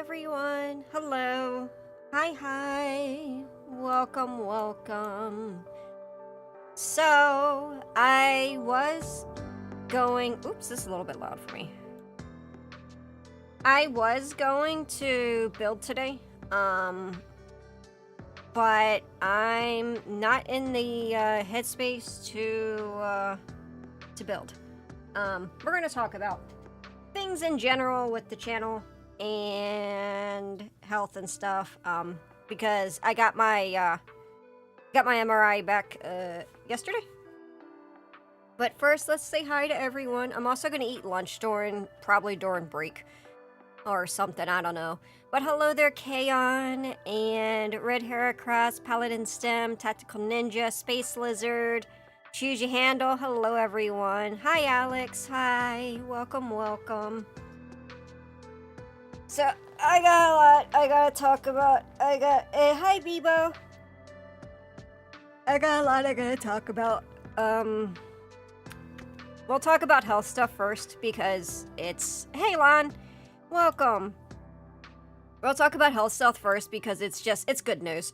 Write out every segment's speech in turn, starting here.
everyone. Hello. Hi. Welcome. So, I was going... Oops, this is a little bit loud for me. I was going to build today, but I'm not in the headspace to build. We're going to talk about things in general with the channel and health and stuff, because I got my MRI back yesterday. But first, let's say hi to everyone. I'm also gonna eat lunch probably during break or something, I don't know. But hello there, Kaon and Red Heracross, Paladin Stem, Tactical Ninja, Space Lizard, Choose Your Handle. Hello everyone. Hi Alex. Hi. Welcome. So, I got a lot I gotta talk about. Hi Bebo. I got a lot I gotta talk about. We'll talk about health stuff first because it's... Hey Lon. Welcome. We'll talk about health stuff first because it's good news.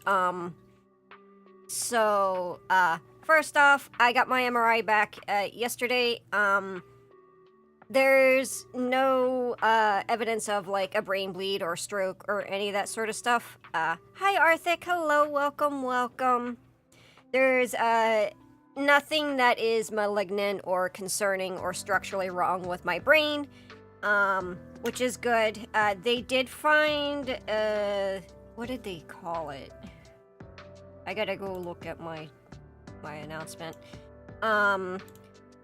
First off, I got my MRI back yesterday. There's no evidence of like a brain bleed or stroke or any of that sort of stuff. Hi Arthik, hello, welcome. There's nothing that is malignant or concerning or structurally wrong with my brain, which is good. They did find, what did they call it? I gotta go look at my announcement.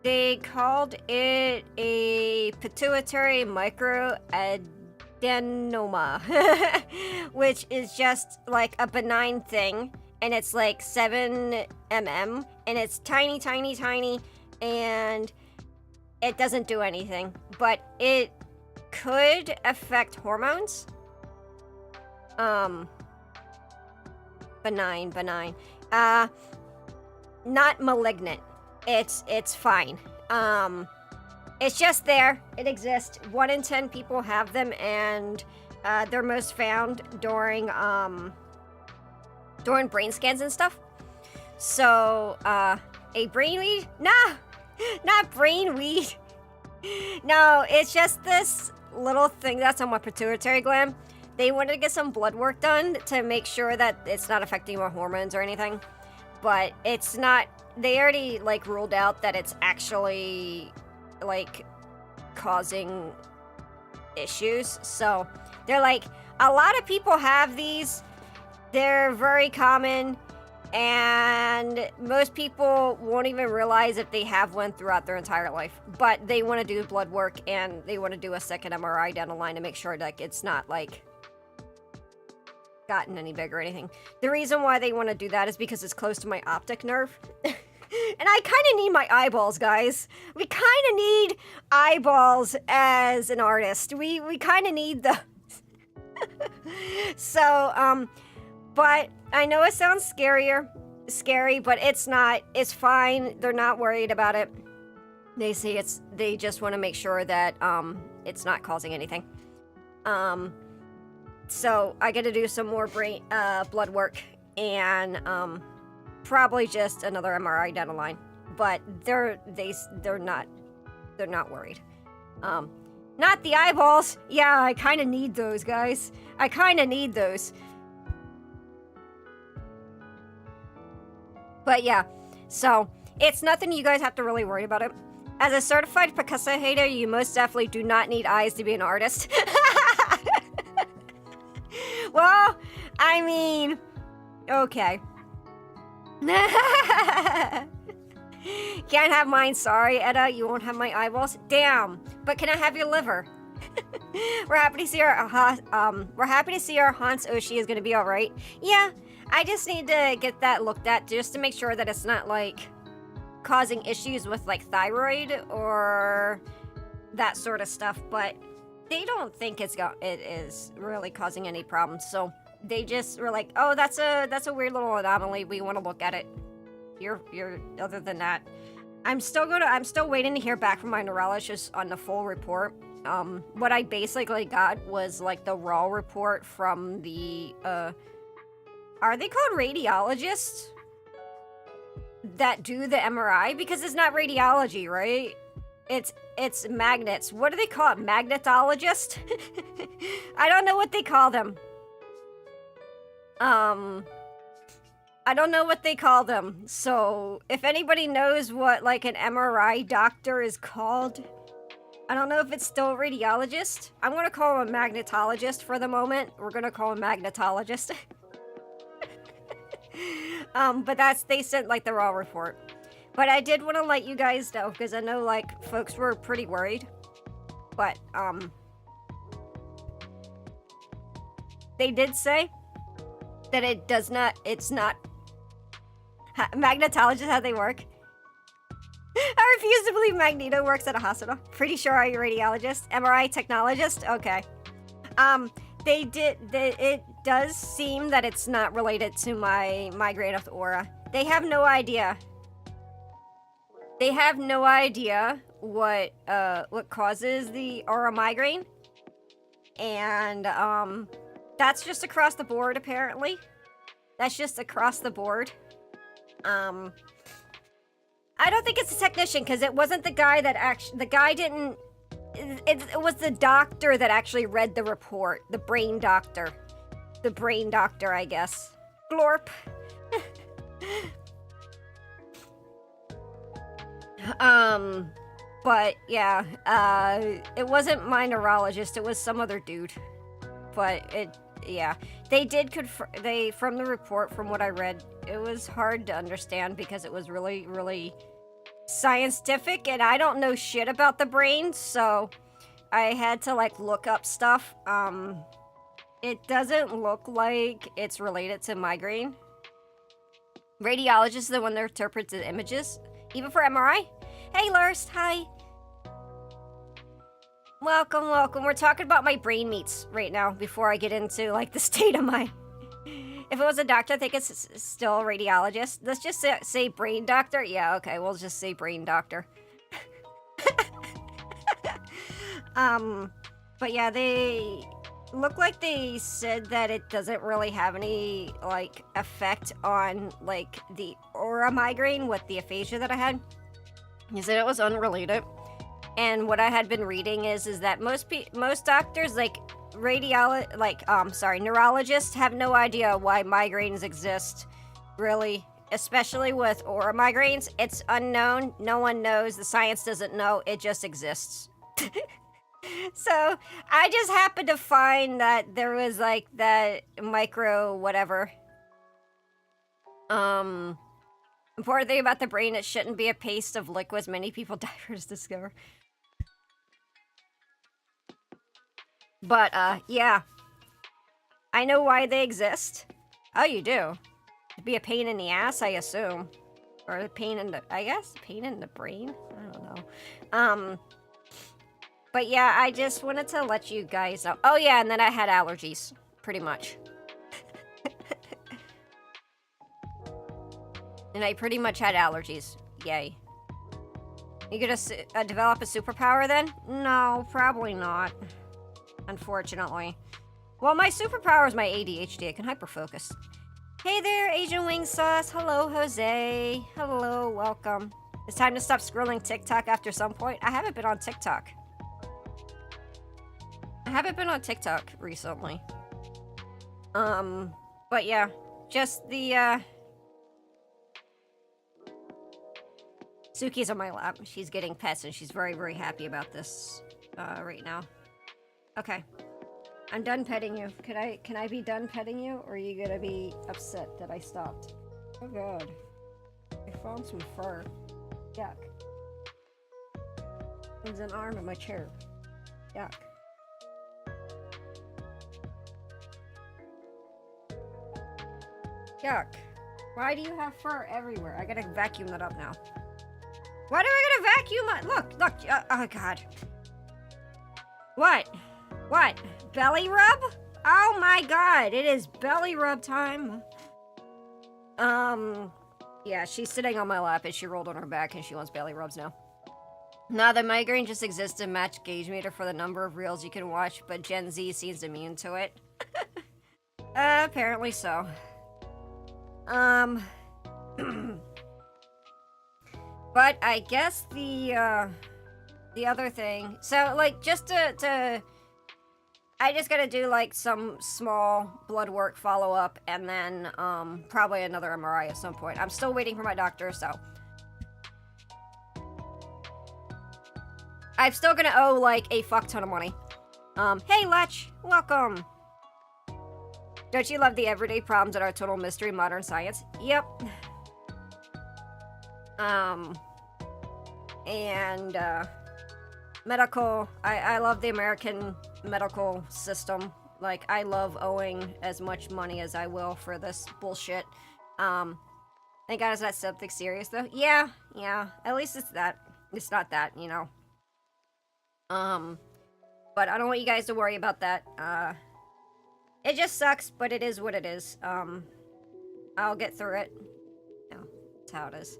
They called it a pituitary microadenoma, which is just like a benign thing, and it's like 7 mm, and it's tiny, and it doesn't do anything, but it could affect hormones. Benign. Not malignant. It's fine. It's just there. It exists. 1 in 10 people have them, and they're most found during brain scans and stuff. So, a brainweed? Nah, not brainweed. No, it's just this little thing that's on my pituitary gland. They wanted to get some blood work done to make sure that it's not affecting my hormones or anything, but it's not. They already like ruled out that it's actually like causing issues. So they're like, a lot of people have these. They're very common, and most people won't even realize if they have one throughout their entire life. But they want to do blood work, and they want to do a second MRI down the line to make sure like it's not like gotten any bigger or anything. The reason why they want to do that is because it's close to my optic nerve. And I kind of need my eyeballs, guys. We kind of need eyeballs as an artist. We kind of need those. So, but I know it sounds scary, but it's not. It's fine. They're not worried about it. They say they just want to make sure that, it's not causing anything. So I got to do some more blood work, and, probably just another MRI down the line, but they're not worried. Not the eyeballs. Yeah, I kind of need those, guys. I kind of need those. But yeah, so it's nothing you guys have to really worry about it. As a certified Picasso hater, you most definitely do not need eyes to be an artist. Well, I mean, okay. Can't have mine, sorry, Edda. You won't have my eyeballs. Damn. But can I have your liver? We're happy to see our Hans Oshi is gonna be all right. Yeah, I just need to get that looked at just to make sure that it's not like causing issues with like thyroid or that sort of stuff. But they don't think it is really causing any problems. So they just were like, oh, that's a weird little anomaly. We want to look at it. You're other than that, I'm still waiting to hear back from my neurologist on the full report. what I basically got was like the raw report from the, are they called radiologists that do the MRI? Because it's not radiology, right? It's magnets. What do they call it? Magnetologist? I don't know what they call them. I don't know what they call them. So if anybody knows what like an MRI doctor is called, I don't know if it's still a radiologist. I'm gonna call him a magnetologist for the moment. We're gonna call him magnetologist. But they sent like the raw report. But I did want to let you guys know, because I know like folks were pretty worried. But they did say that it's not magnetologists how they work. I refuse to believe Magneto works at a hospital. Pretty sure I'm a radiologist. MRI technologist? Okay. It does seem that it's not related to my migraine with aura. They have no idea. They have no idea what causes the aura migraine. And, that's just across the board, apparently. That's just across the board. I don't think it's a technician, because it wasn't the guy that it was the doctor that actually read the report. The brain doctor. The brain doctor, I guess. Glorp. But yeah, it wasn't my neurologist, it was some other dude. But yeah, they did from the report, from what I read, it was hard to understand because it was really, really scientific, and I don't know shit about the brain, so I had to like look up stuff. It doesn't look like it's related to migraine. Radiologists is the one that interprets the images, even for MRI. Hey Lurst, hi. Welcome, welcome. We're talking about my brain meats right now before I get into like the state of my... If it was a doctor, I think it's still a radiologist. Let's just say brain doctor. Yeah, okay, we'll just say brain doctor. But yeah, they look like they said that it doesn't really have any like effect on like the aura migraine with the aphasia that I had. He said it was unrelated. And what I had been reading is that most doctors, like neurologists have no idea why migraines exist, really, especially with aura migraines. It's unknown. No one knows. The science doesn't know. It just exists. So I just happened to find that there was like that micro whatever. Important thing about the brain, it shouldn't be a paste of liquids many people divers discover. But, yeah. I know why they exist. Oh, you do? To be a pain in the ass, I assume. Or a pain in the... I guess? Pain in the brain? I don't know. But yeah, I just wanted to let you guys know. Oh yeah, and then I had allergies. Pretty much. And I pretty much had allergies. Yay. You gonna develop a superpower then? No, probably not. Unfortunately. Well, my superpower is my ADHD. I can hyperfocus. Hey there, Asian Wing Sauce. Hello, Jose. Hello, welcome. It's time to stop scrolling TikTok after some point. I haven't been on TikTok. I haven't been on TikTok recently. But yeah, just the, Suki's on my lap. She's getting pets and she's very, very happy about this, right now. Okay. I'm done petting you. Can I be done petting you, or are you gonna be upset that I stopped? Oh god. I found some fur. Yuck. There's an arm in my chair. Yuck. Yuck. Why do you have fur everywhere? I gotta vacuum that up now. Why do I gotta vacuum it? Look, oh god. What? What? Belly rub? Oh my god, it is belly rub time. Yeah, she's sitting on my lap and she rolled on her back and she wants belly rubs now. No, the migraine just exists to match gauge meter for the number of reels you can watch, but Gen Z seems immune to it. Apparently so. But I guess the other thing, so like just to I just gotta do like some small blood work follow-up and then probably another MRI at some point. I'm still waiting for my doctor, so I'm still gonna owe like a fuck ton of money. Hey Letch, welcome. Don't you love the everyday problems that are total mystery modern science? Yep. And medical, I love the American medical system. Like, I love owing as much money as I will for this bullshit. Thank God it's not something serious, though. Yeah, at least it's that. It's not that, you know. But I don't want you guys to worry about that. It just sucks, but it is what it is. I'll get through it. You know, that's how it is.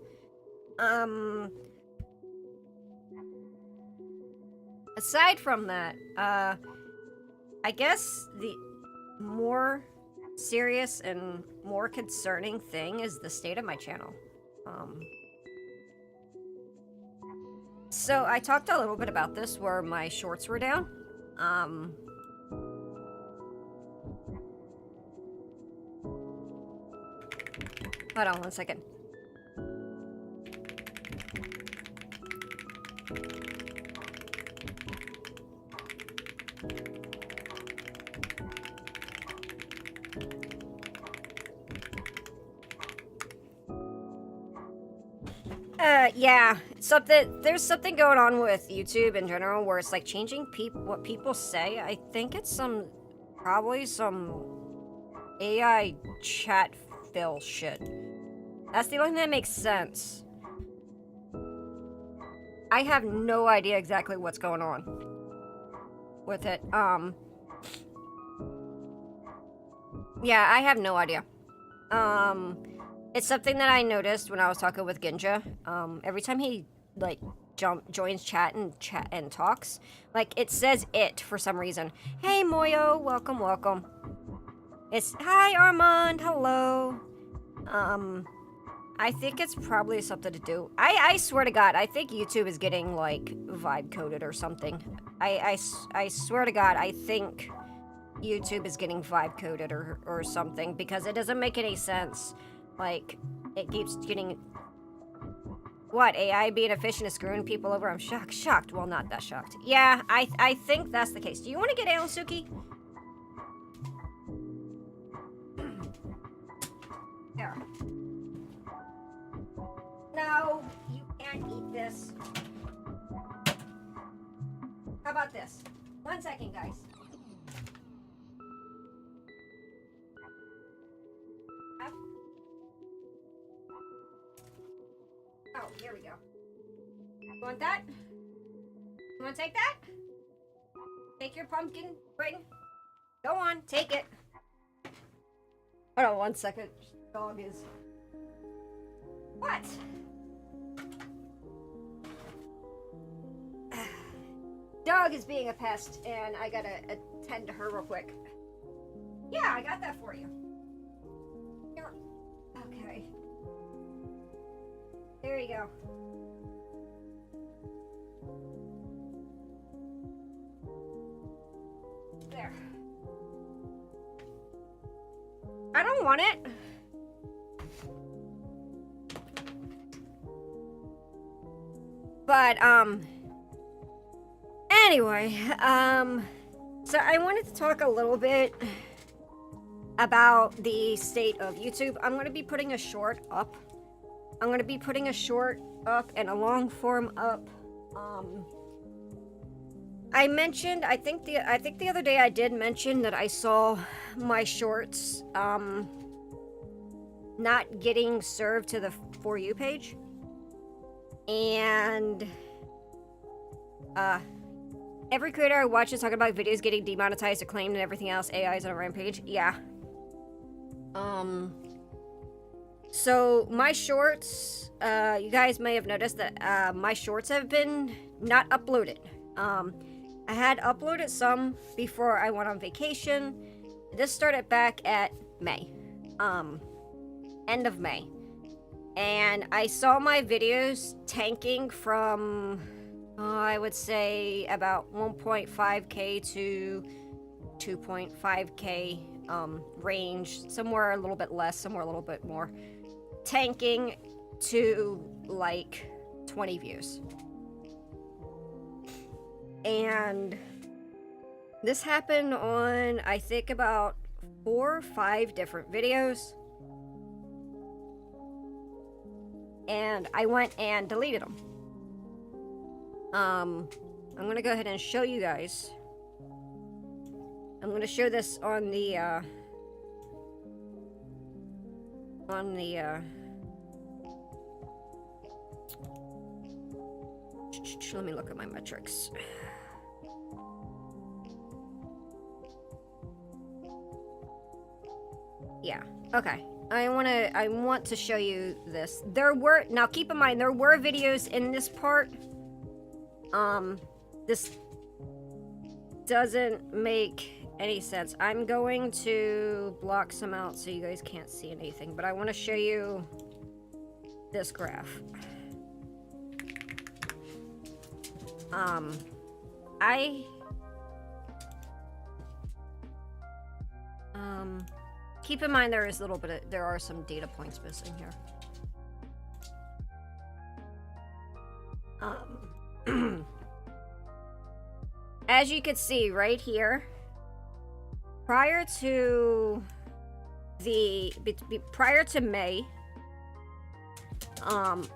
Aside from that, I guess the more serious and more concerning thing is the state of my channel. So I talked a little bit about this where my shorts were down. Hold on one second. Yeah, there's something going on with YouTube in general where it's like changing what people say. I think it's probably some AI chat fill shit. That's the only thing that makes sense. I have no idea exactly what's going on with it. Yeah, I have no idea. It's something that I noticed when I was talking with Ginja. Every time he like joins chat and talks, like it says it for some reason. Hey Moyo, welcome. It's hi Armand, hello. I think it's probably something to do. I swear to God, I think YouTube is getting like vibe coded or something. I swear to God, I think YouTube is getting vibe coded or something because it doesn't make any sense. Like, it keeps getting... What, AI being efficient is screwing people over? I'm shocked. Well, not that shocked. Yeah, I think that's the case. Do you want to get Aonsuki? There. No, you can't eat this. How about this? 1 second, guys. Oh, here we go. You want that? You want to take that? Take your pumpkin ring. Go on, take it. Hold on 1 second. Dog is... What? Dog is being a pest, and I gotta attend to her real quick. Yeah, I got that for you. Here. Okay. There you go. There. I don't want it. But, anyway, so I wanted to talk a little bit about the state of YouTube. I'm going to be putting a short up. I'm going to be putting a short up and a long form up. I mentioned, I think the other day I did mention that I saw my shorts, not getting served to the For You page. And, every creator I watch is talking about videos getting demonetized, acclaimed, and everything else. AI is on a rampage. Yeah. So my shorts, you guys may have noticed that my shorts have been not uploaded. I had uploaded some before I went on vacation. This started back at May, end of May. And I saw my videos tanking from, I would say about 1.5K to 2.5K range, somewhere a little bit less, somewhere a little bit more, tanking to like 20 views. And this happened on, I think, about 4 or 5 different videos. And I went and deleted them. I'm gonna go ahead and show you guys. I'm gonna show this on the let me look at my metrics. Yeah, okay. I want to show you this. Now keep in mind, there were videos in this part. This doesn't make any sense. I'm going to block some out so you guys can't see anything, but I want to show you this graph. Keep in mind there are some data points missing here. As you can see right here, prior to May,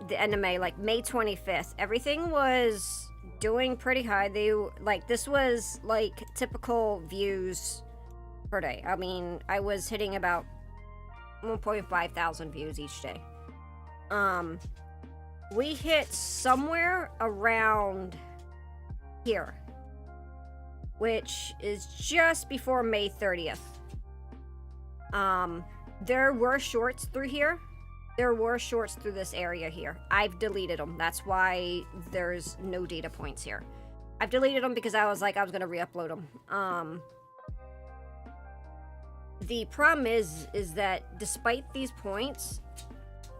the end of May, like May 25th, everything was doing pretty high. This was like typical views per day. I mean, I was hitting about 1.5 thousand views each day. We hit somewhere around here, which is just before May 30th. There were shorts through here. There were shorts through this area here. I've deleted them. That's why there's no data points here. I've deleted them because I was going to re-upload them. The problem is that despite these points,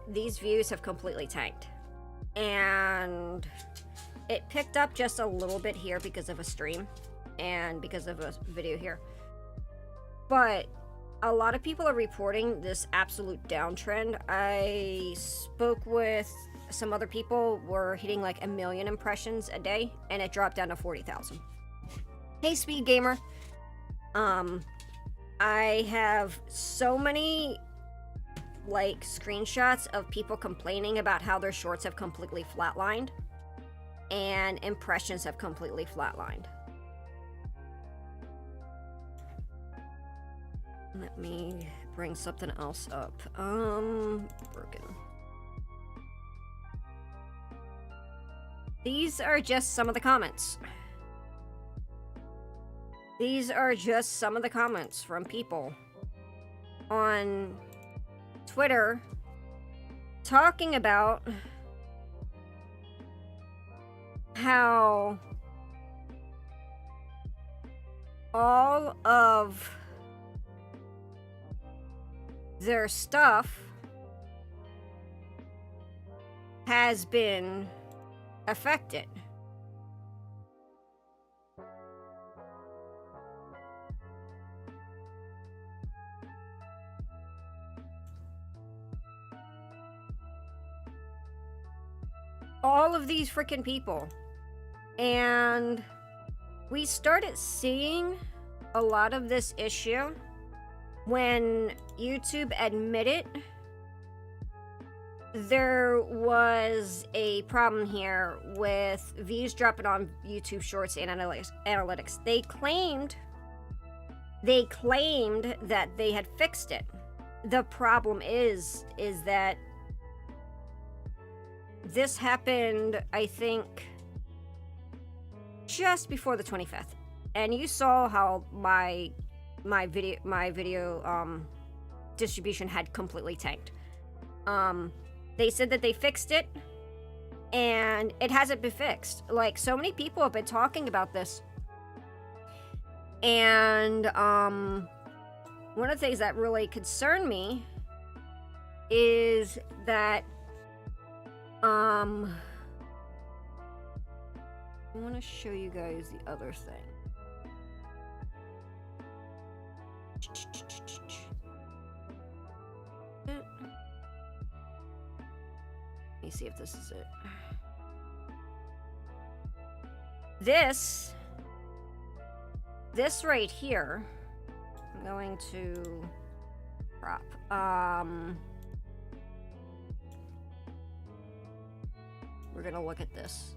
these views have completely tanked. And it picked up just a little bit here because of a stream and because of a video here. But a lot of people are reporting this absolute downtrend. I spoke with some other people, were hitting like 1 million impressions a day, and it dropped down to 40,000. Hey, Speed Gamer. I have so many like screenshots of people complaining about how their shorts have completely flatlined and impressions have completely flatlined. Let me bring something else up. Broken. These are just some of the comments. These are just some of the comments from people on Twitter talking about how all of their stuff has been affected. All of these freaking people. And we started seeing a lot of this issue when YouTube admitted there was a problem here with views dropping on YouTube Shorts and analytics. They claimed that they had fixed it. The problem is that this happened, I think, just before the 25th, and you saw how my video distribution had completely tanked. They said that they fixed it, and it hasn't been fixed. Like, so many people have been talking about this. And one of the things that really concern me is that I want to show you guys the other thing. Let me see if this is it. This right here, I'm going to crop. We're gonna look at this.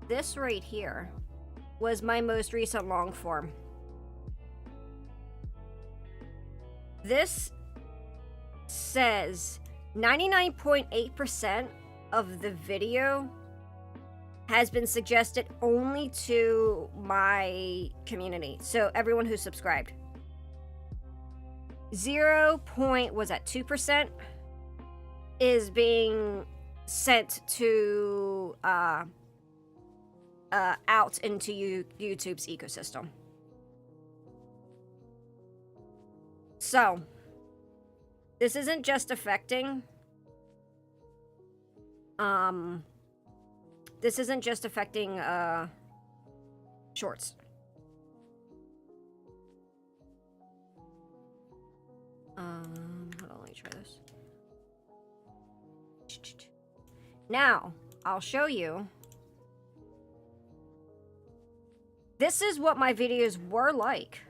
This right here was my most recent long form. This says 99.8% of the video has been suggested only to my community, so everyone who subscribed. 2% is being sent to out into YouTube's ecosystem. So this isn't just affecting shorts. Hold on, let me try this. Now, I'll show you. This is what my videos were like.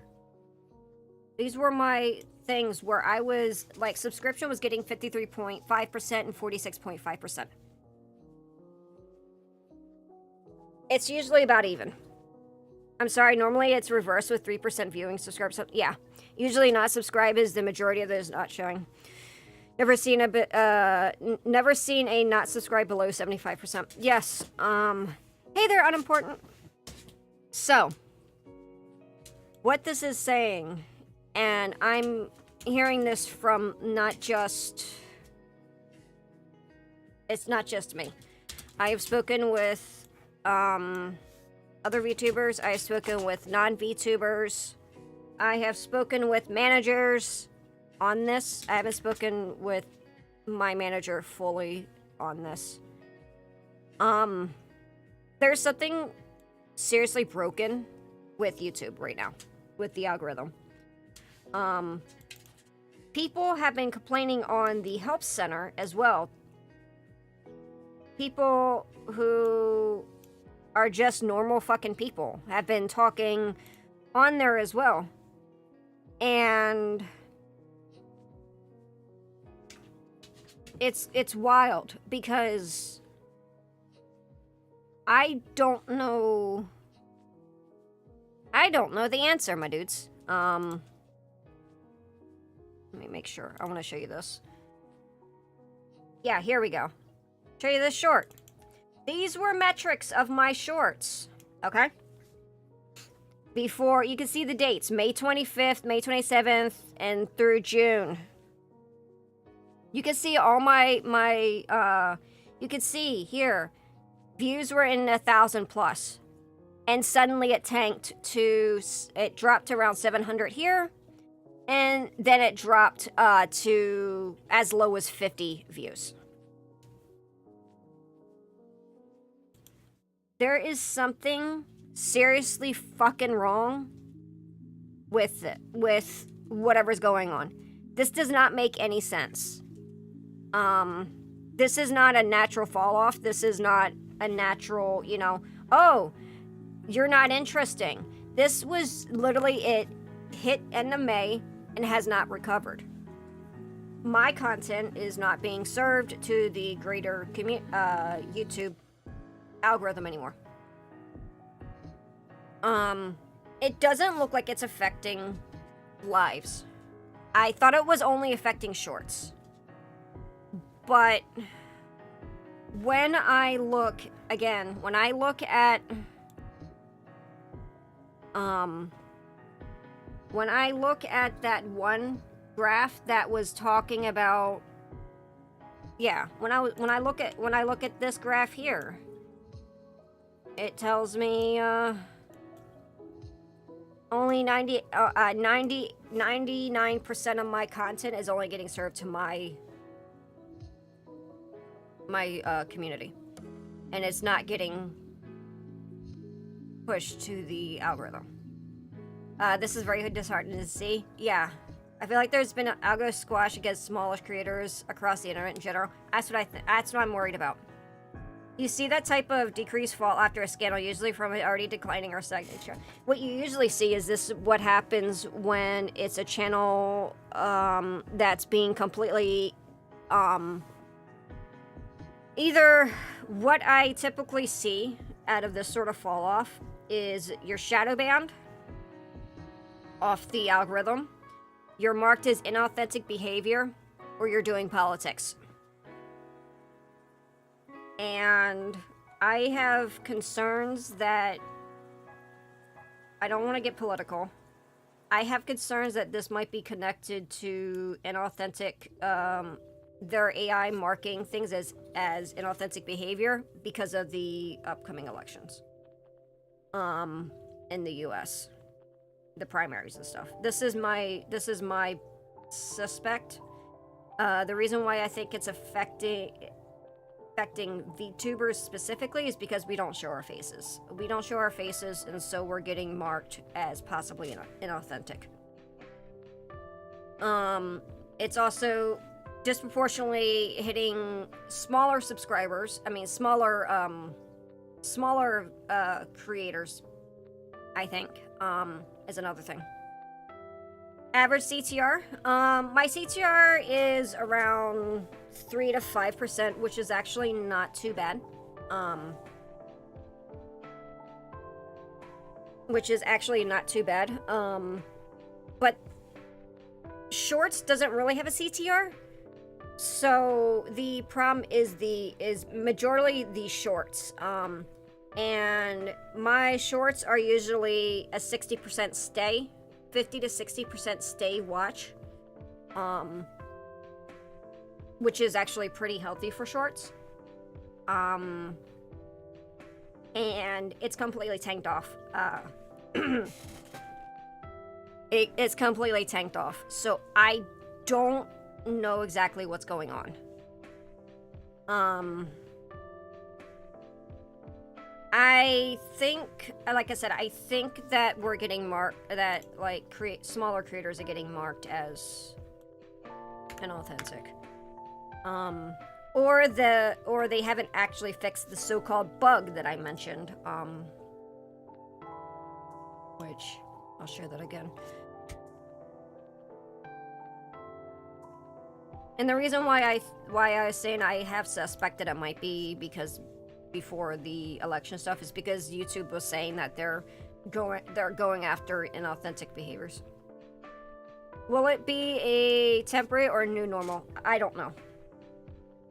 These were my things where I was, like, subscription was getting 53.5% and 46.5%. It's usually about even. I'm sorry, normally it's reversed with 3% viewing, subscribe. So, yeah, usually not subscribe is the majority of those not showing. Never seen a not subscribe below 75%. Yes. Hey there, unimportant. So, what this is saying, and I'm hearing this from it's not just me. I have spoken with other VTubers. I have spoken with non-VTubers. I have spoken with managers on this. I haven't spoken with my manager fully on this. There's something seriously broken with YouTube right now, with the algorithm. People have been complaining on the help center as well. People who are just normal fucking people have been talking on there as well. And it's wild because I don't know the answer, my dudes. Let me make sure. I want to show you this. Yeah, here we go. Show you this short. These were metrics of my shorts, okay? Before, you can see the dates, May 25th, May 27th, and through June. You can see all you can see here, views were in 1,000 plus. And suddenly it tanked it dropped to around 700 here. And then it dropped to as low as 50 views. There is something seriously fucking wrong with whatever's going on. This does not make any sense. This is not a natural fall off. This is not a natural, oh, you're not interesting. This was literally it hit end of May and has not recovered. My content is not being served to the greater YouTube algorithm anymore. It doesn't look like it's affecting lives. I thought it was only affecting shorts. But when I look at that one graph that was talking about, yeah, when I look at this graph here, it tells me only 99% of my content is only getting served to my community, and it's not getting pushed to the algorithm. This is very disheartening to see. Yeah, I feel like there's been an algo squash against smallish creators across the internet in general. That's what that's what I'm worried about. You see that type of decreased fall after a scandal, usually from an already declining or stagnant channel. What you usually see is this: what happens when it's a channel that's being completely either what I typically see out of this sort of fall off is you're shadow banned off the algorithm, you're marked as inauthentic behavior, or you're doing politics. And I have concerns that, I don't want to get political, I have concerns that this might be connected to inauthentic, their AI marking things as inauthentic behavior because of the upcoming elections in the US, the primaries and stuff. This is my suspect. The reason why I think it's affecting VTubers specifically is because we don't show our faces. We don't show our faces, and so we're getting marked as possibly inauthentic. It's also disproportionately hitting smaller subscribers. I mean, smaller creators, I think, is another thing. Average CTR. My CTR is around 3 to 5%, which is actually not too bad. But Shorts doesn't really have a CTR. So the problem is majorly the shorts. And my shorts are usually a 60% stay, 50 to 60% stay watch, which is actually pretty healthy for shorts. And it's completely tanked off. It's completely tanked off. So I don't know exactly what's going on. I think, like I said, I think that we're getting marked, that like smaller creators are getting marked as inauthentic. Or they haven't actually fixed the so-called bug that I mentioned. Which I'll share that again. And the reason why I was saying I have suspected it might be because before the election stuff is because YouTube was saying that they're going after inauthentic behaviors. Will it be a temporary or a new normal? I don't know.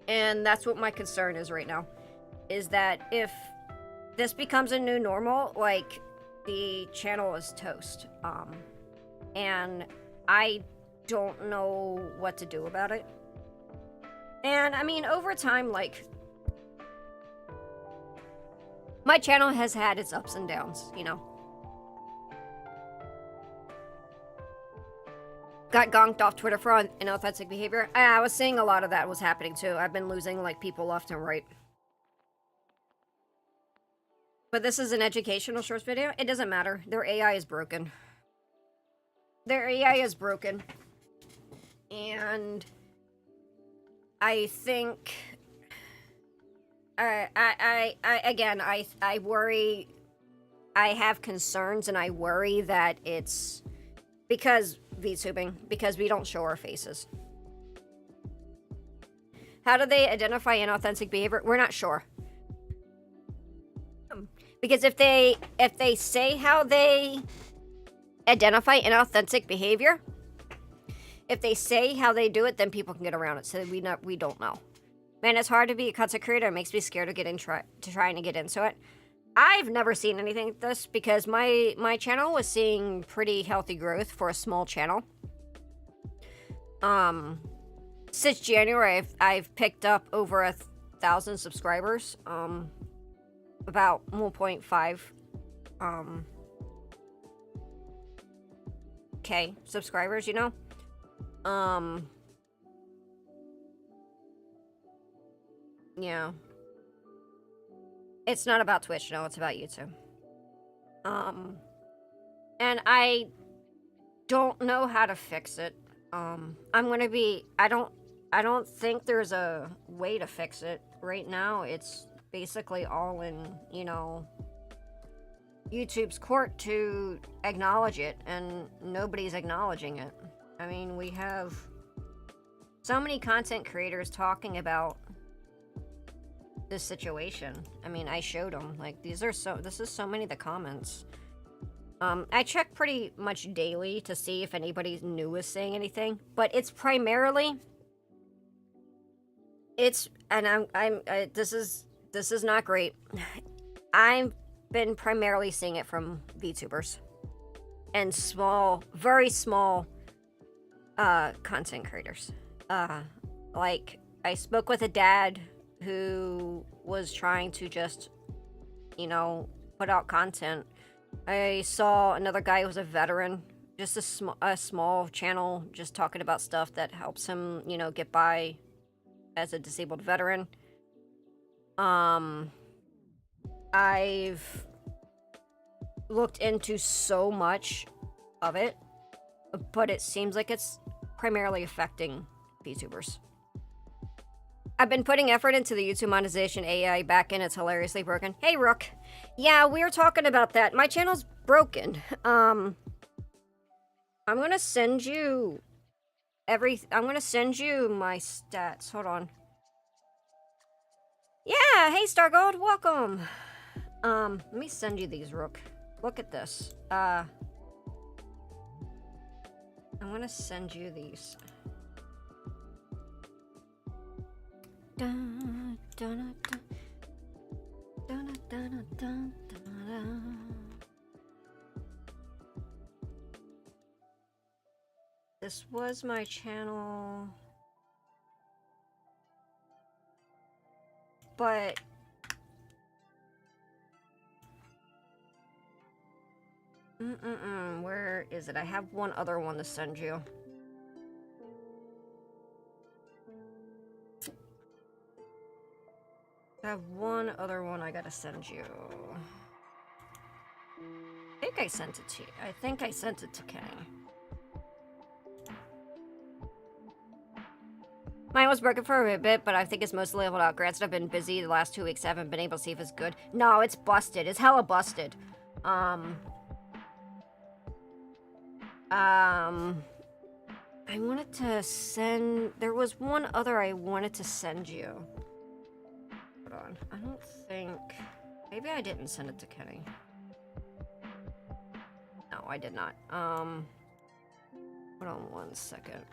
And that's what my concern is right now, is that if this becomes a new normal, like, the channel is toast. And I don't know what to do about it. And I mean, over time, like, my channel has had its ups and downs, you know. Got gonked off Twitter for inauthentic behavior. I was seeing a lot of that was happening too. I've been losing, like, people left and right. But this is an educational shorts video. It doesn't matter. Their AI is broken. Their AI is broken. And I think I worry, I have concerns, and I worry that it's because VTubing, because we don't show our faces. How do they identify inauthentic behavior? We're not sure. Because if they say how they identify inauthentic behavior, if they say how they do it, then people can get around it. So we don't know. Man, it's hard to be a content creator. It makes me scared to trying to get into it. I've never seen anything like this because my channel was seeing pretty healthy growth for a small channel. Since January, I've picked up over 1,000 subscribers. About 1.5 K subscribers, you know? Yeah. It's not about Twitch, no, it's about YouTube. And I don't know how to fix it. I don't think there's a way to fix it. Right now, it's basically all in, you know, YouTube's court to acknowledge it, and nobody's acknowledging it. I mean, we have so many content creators talking about this situation. I mean, I showed them, like, this is so many of the comments. I check pretty much daily to see if anybody new is saying anything, but it's primarily, this is not great. I've been primarily seeing it from VTubers and very small content creators. Like, I spoke with a dad who was trying to just, you know, put out content. I saw another guy who was a veteran, just a small channel, just talking about stuff that helps him, you know, get by as a disabled veteran. I've looked into so much of it, but it seems like it's primarily affecting VTubers. I've been putting effort into the YouTube monetization AI backend. It's hilariously broken. Hey, Rook. Yeah, we were talking about that. My channel's broken. I'm gonna send you I'm gonna send you my stats. Hold on. Yeah, hey, Stargold, welcome. Let me send you these, Rook. Look at this. I'm gonna send you these. Dun, dun, dun, dun, dun, dun, dun. This was my channel, but where is it? I have one other one to send you. I have one other one I gotta send you. I think I sent it to you. I think I sent it to Kenny. Mine was broken for a bit, but I think it's mostly leveled out. Granted, I've been busy the last 2 weeks. I haven't been able to see if it's good. No, it's busted. It's hella busted. I wanted to send... There was one other I wanted to send you. Hold on. I don't think... Maybe I didn't send it to Kenny. No, I did not. Hold on 1 second.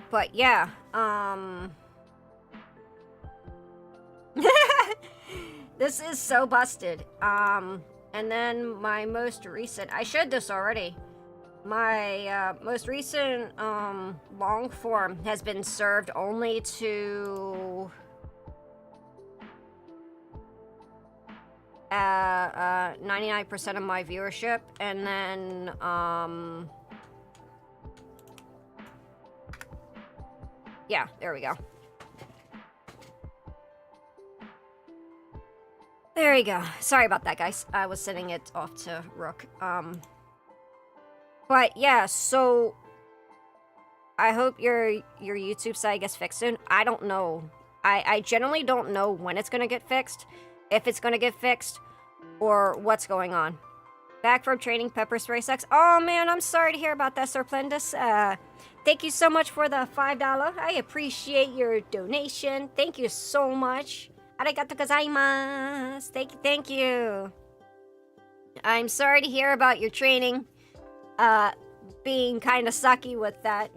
But yeah, this is so busted. And then my most recent, I showed this already. My, most recent, long form has been served only to, 99% of my viewership, and then, yeah, there we go. There you go. Sorry about that, guys. I was sending it off to Rook. But yeah, so I hope your YouTube site gets fixed soon. I don't know. I generally don't know when it's gonna get fixed, if it's gonna get fixed, or what's going on. Back from training, pepper spray sucks. Oh man, I'm sorry to hear about that, Sir Plendus. Thank you so much for the $5. I appreciate your donation. Thank you so much. Arigato gozaimasu. Thank you. I'm sorry to hear about your training. Being kind of sucky with that.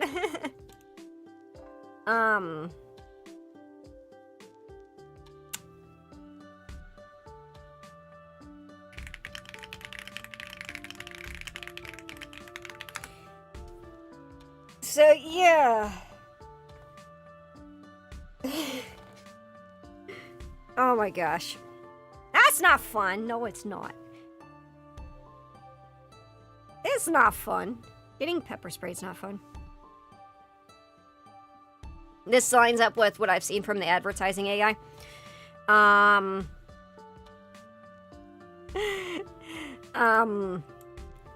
So, yeah. Oh my gosh. That's not fun. No, it's not. It's not fun. Getting pepper spray's not fun. This lines up with what I've seen from the advertising AI.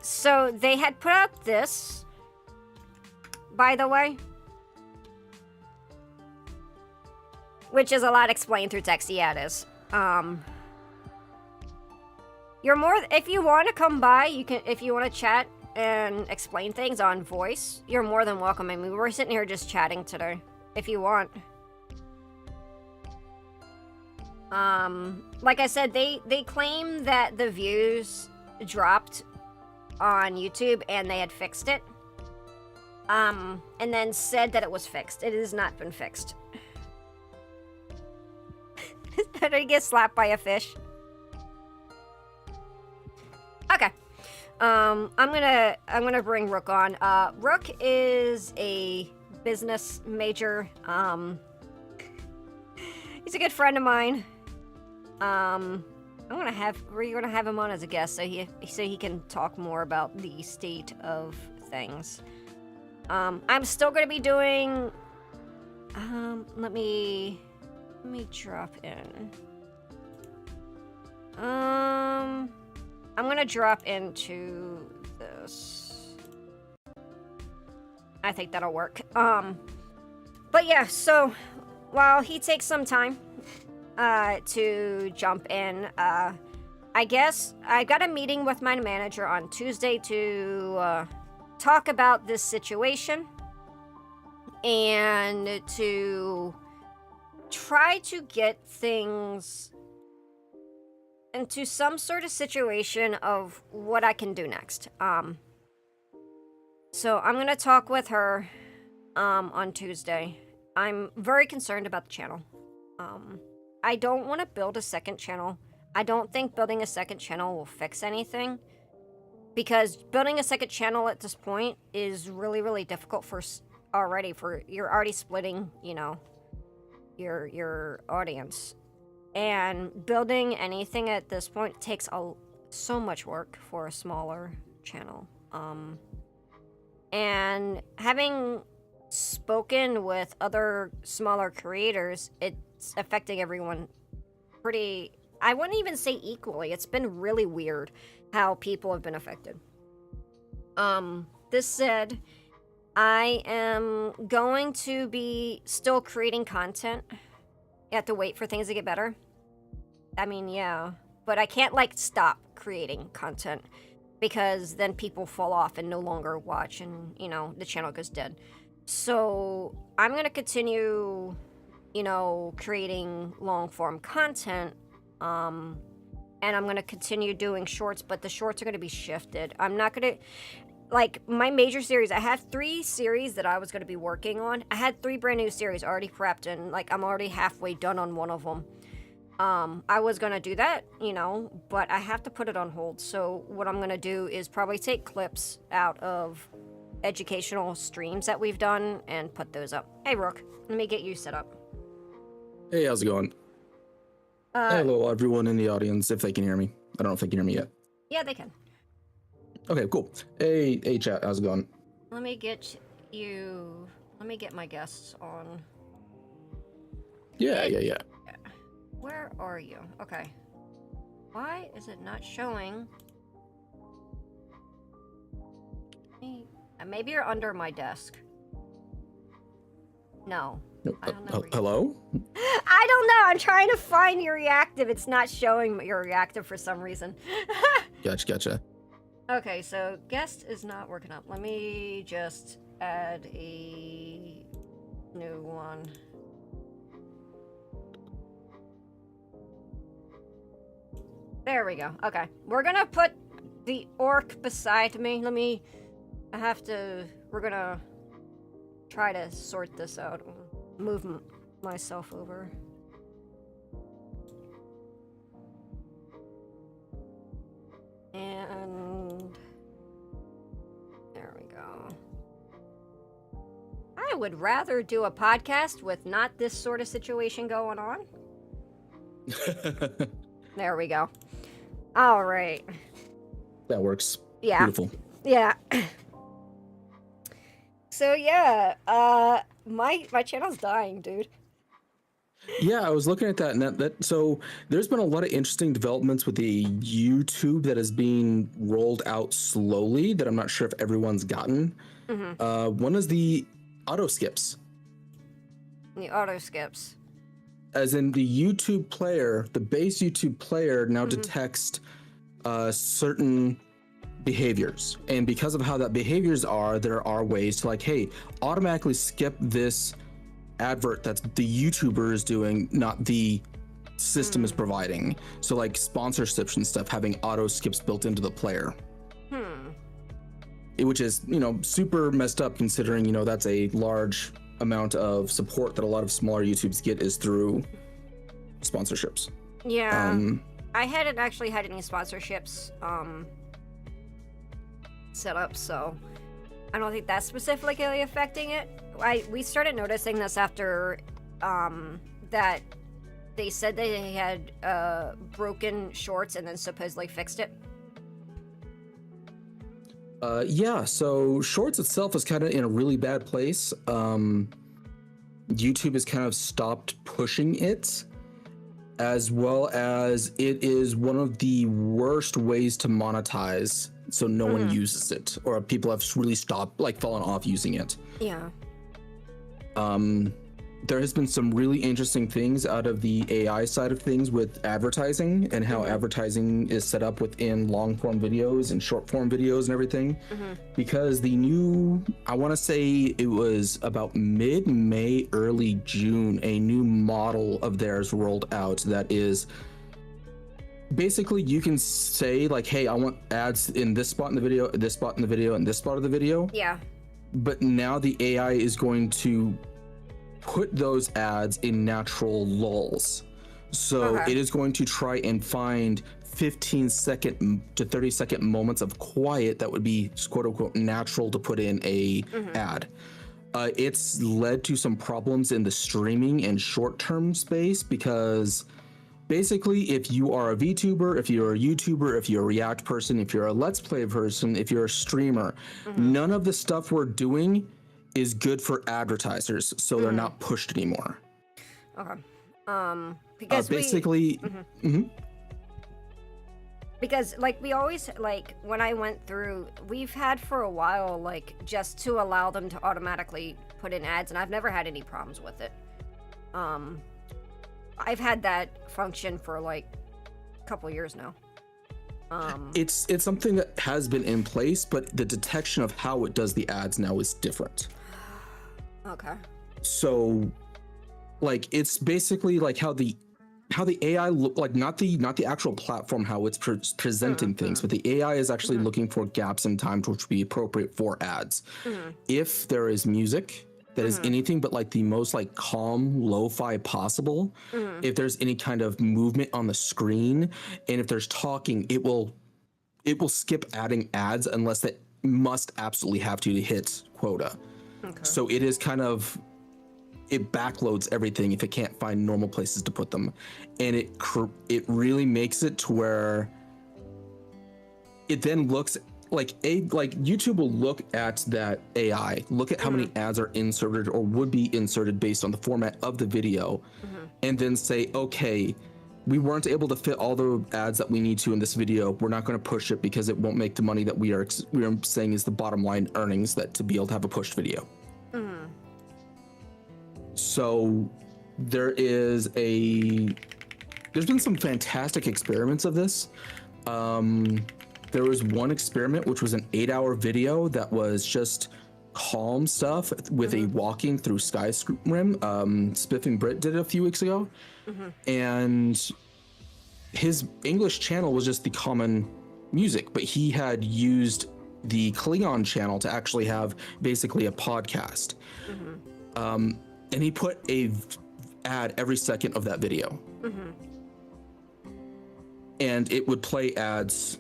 So they had put out this, by the way, which is a lot explained through text. Yeah, it is. You're more, if you want to come by, you can, if you want to chat and explain things on voice, you're more than welcome. I mean, we're sitting here just chatting today, if you want. Like I said, they claim that the views dropped on YouTube and they had fixed it. And then said that it was fixed. It has not been fixed. Did I get slapped by a fish? Okay. I'm gonna bring Rook on. Rook is a business major. He's a good friend of mine. we're gonna have him on as a guest so he can talk more about the state of things. I'm still gonna be doing. Let me drop in. I'm gonna drop into this. I think that'll work. But yeah, so while he takes some time to jump in, I guess I got a meeting with my manager on Tuesday to talk about this situation and to try to get things into some sort of situation of what I can do next. So I'm gonna talk with her on Tuesday. I'm very concerned about the channel. I don't want to build a second channel. I don't think building a second channel will fix anything, because building a second channel at this point is really, really difficult you're already splitting, you know, your audience. And building anything at this point takes so much work for a smaller channel. And having spoken with other smaller creators, it's affecting everyone pretty, I wouldn't even say equally. It's been really weird how people have been affected. This said, I am going to be still creating content. You have to wait for things to get better. I mean, yeah, but I can't like stop creating content, because then people fall off and no longer watch, and you know, the channel goes dead. So I'm gonna continue, you know, creating long form content, and I'm gonna continue doing shorts, but the shorts are gonna be shifted. I'm not gonna, like, my major series, I have 3 series that I was gonna be working on. I had 3 brand new series already prepped, and like I'm already halfway done on one of them. I was gonna do that, you know, but I have to put it on hold. So what I'm gonna do is probably take clips out of educational streams that we've done and put those up. Hey, Rook, let me get you set up. Hey, how's it going? Hello, everyone in the audience, if they can hear me. I don't know if they can hear me yet. Yeah, they can. Okay, cool. Hey, chat, how's it going? Let me get my guests on. Yeah. Where are you? Okay. Why is it not showing? Maybe you're under my desk. No. Hello? I don't know. I'm trying to find your reactive. It's not showing your reactive for some reason. Gotcha. Okay, so guest is not working up. Let me just add a new one. There we go. Okay. We're gonna put the orc beside me. We're gonna try to sort this out. Move myself over. And there we go. I would rather do a podcast with not this sort of situation going on. There we go. All right. That works. Yeah. Beautiful. Yeah. So yeah, my channel's dying, dude. Yeah, I was looking at that, and so there's been a lot of interesting developments with the YouTube that is being rolled out slowly that I'm not sure if everyone's gotten. One is the auto skips. The auto skips. As in the YouTube player, the base YouTube player now detects certain behaviors, and because of how that behaviors are, there are ways to, like, hey, automatically skip this advert that's the YouTuber is doing, not the system is providing. So like sponsorships and stuff having auto skips built into the player. Which is, super messed up considering, that's a large amount of support that a lot of smaller YouTubes get is through sponsorships. Yeah. I hadn't actually had any sponsorships set up, so I don't think that's specifically affecting it. We started noticing this after that they said they had broken shorts and then supposedly fixed it. Yeah, so shorts itself is kind of in a really bad place. YouTube has kind of stopped pushing it, as well as it is one of the worst ways to monetize, so no one uses it, or people have really stopped, like, fallen off using it. Yeah. There has been some really interesting things out of the AI side of things with advertising and how advertising is set up within long form videos and short form videos and everything. Because the new, I want to say it was about mid-May, early June, a new model of theirs rolled out that is basically you can say, like, hey, I want ads in this spot in the video, this spot in the video, and this spot of the video. Yeah. But now the AI is going to put those ads in natural lulls. So it is going to try and find 15-second to 30-second moments of quiet that would be quote unquote natural to put in a ad. It's led to some problems in the streaming and short-term space because basically if you are a VTuber, if you're a YouTuber, if you're a React person, if you're a Let's Play person, if you're a streamer, none of the stuff we're doing is good for advertisers, so they're not pushed anymore. Okay. Because basically, because like we always, like when I went through, we've had for a while, like just to allow them to automatically put in ads, and I've never had any problems with it. I've had that function for like a couple years now. It's something that has been in place, but the detection of how it does the ads now is different. Okay. So, like, it's basically like how the AI look, like not the actual platform, how it's presenting things, but the AI is actually looking for gaps in time which would be appropriate for ads. If there is music that is anything but like the most like calm lo-fi possible, if there's any kind of movement on the screen, and if there's talking, it will skip adding ads unless it must absolutely have to hit quota. So it is kind of, it backloads everything if it can't find normal places to put them, and it really makes it to where it then looks like YouTube will look at that AI, look at how many ads are inserted or would be inserted based on the format of the video, and then say, okay, we weren't able to fit all the ads that we need to in this video. We're not going to push it because it won't make the money that we are saying is the bottom line earnings that to be able to have a pushed video. So there's been some fantastic experiments of this. There was one experiment which was an 8-hour video that was just calm stuff with a walking through Skyrim. Spiffing Brit did it a few weeks ago, and his English channel was just the common music, but he had used the Klingon channel to actually have basically a podcast. And he put a ad every second of that video. And it would play ads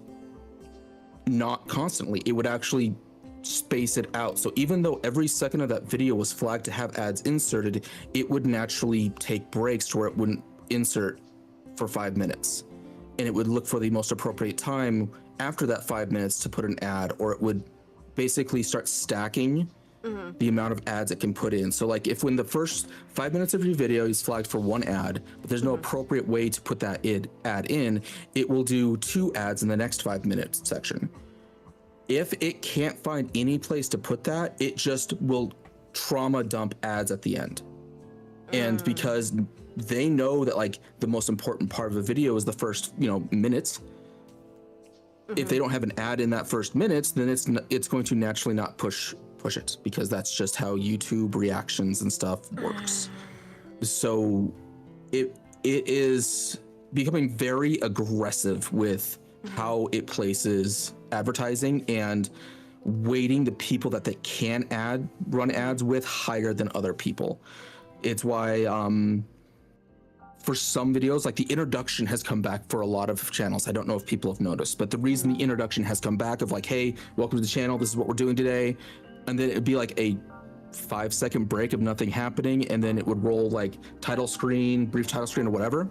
not constantly. It would actually space it out. So even though every second of that video was flagged to have ads inserted, it would naturally take breaks to where it wouldn't insert for 5 minutes. And it would look for the most appropriate time after that 5 minutes to put an ad, or it would basically start stacking the amount of ads it can put in. So like if when the first 5 minutes of your video is flagged for one ad, but there's no appropriate way to put that ad in, it will do 2 ads in the next 5 minutes section. If it can't find any place to put that, it just will trauma dump ads at the end. And because they know that like the most important part of a video is the first, minutes. If they don't have an ad in that first minutes, then it's going to naturally not push it, because that's just how YouTube reactions and stuff works. So it is becoming very aggressive with how it places advertising and weighting the people that they can run ads with higher than other people. It's why for some videos, like the introduction has come back for a lot of channels. I don't know if people have noticed, but the reason the introduction has come back of like, hey, welcome to the channel, this is what we're doing today. And then it'd be like a 5-second break of nothing happening, and then it would roll like title screen, brief title screen, or whatever.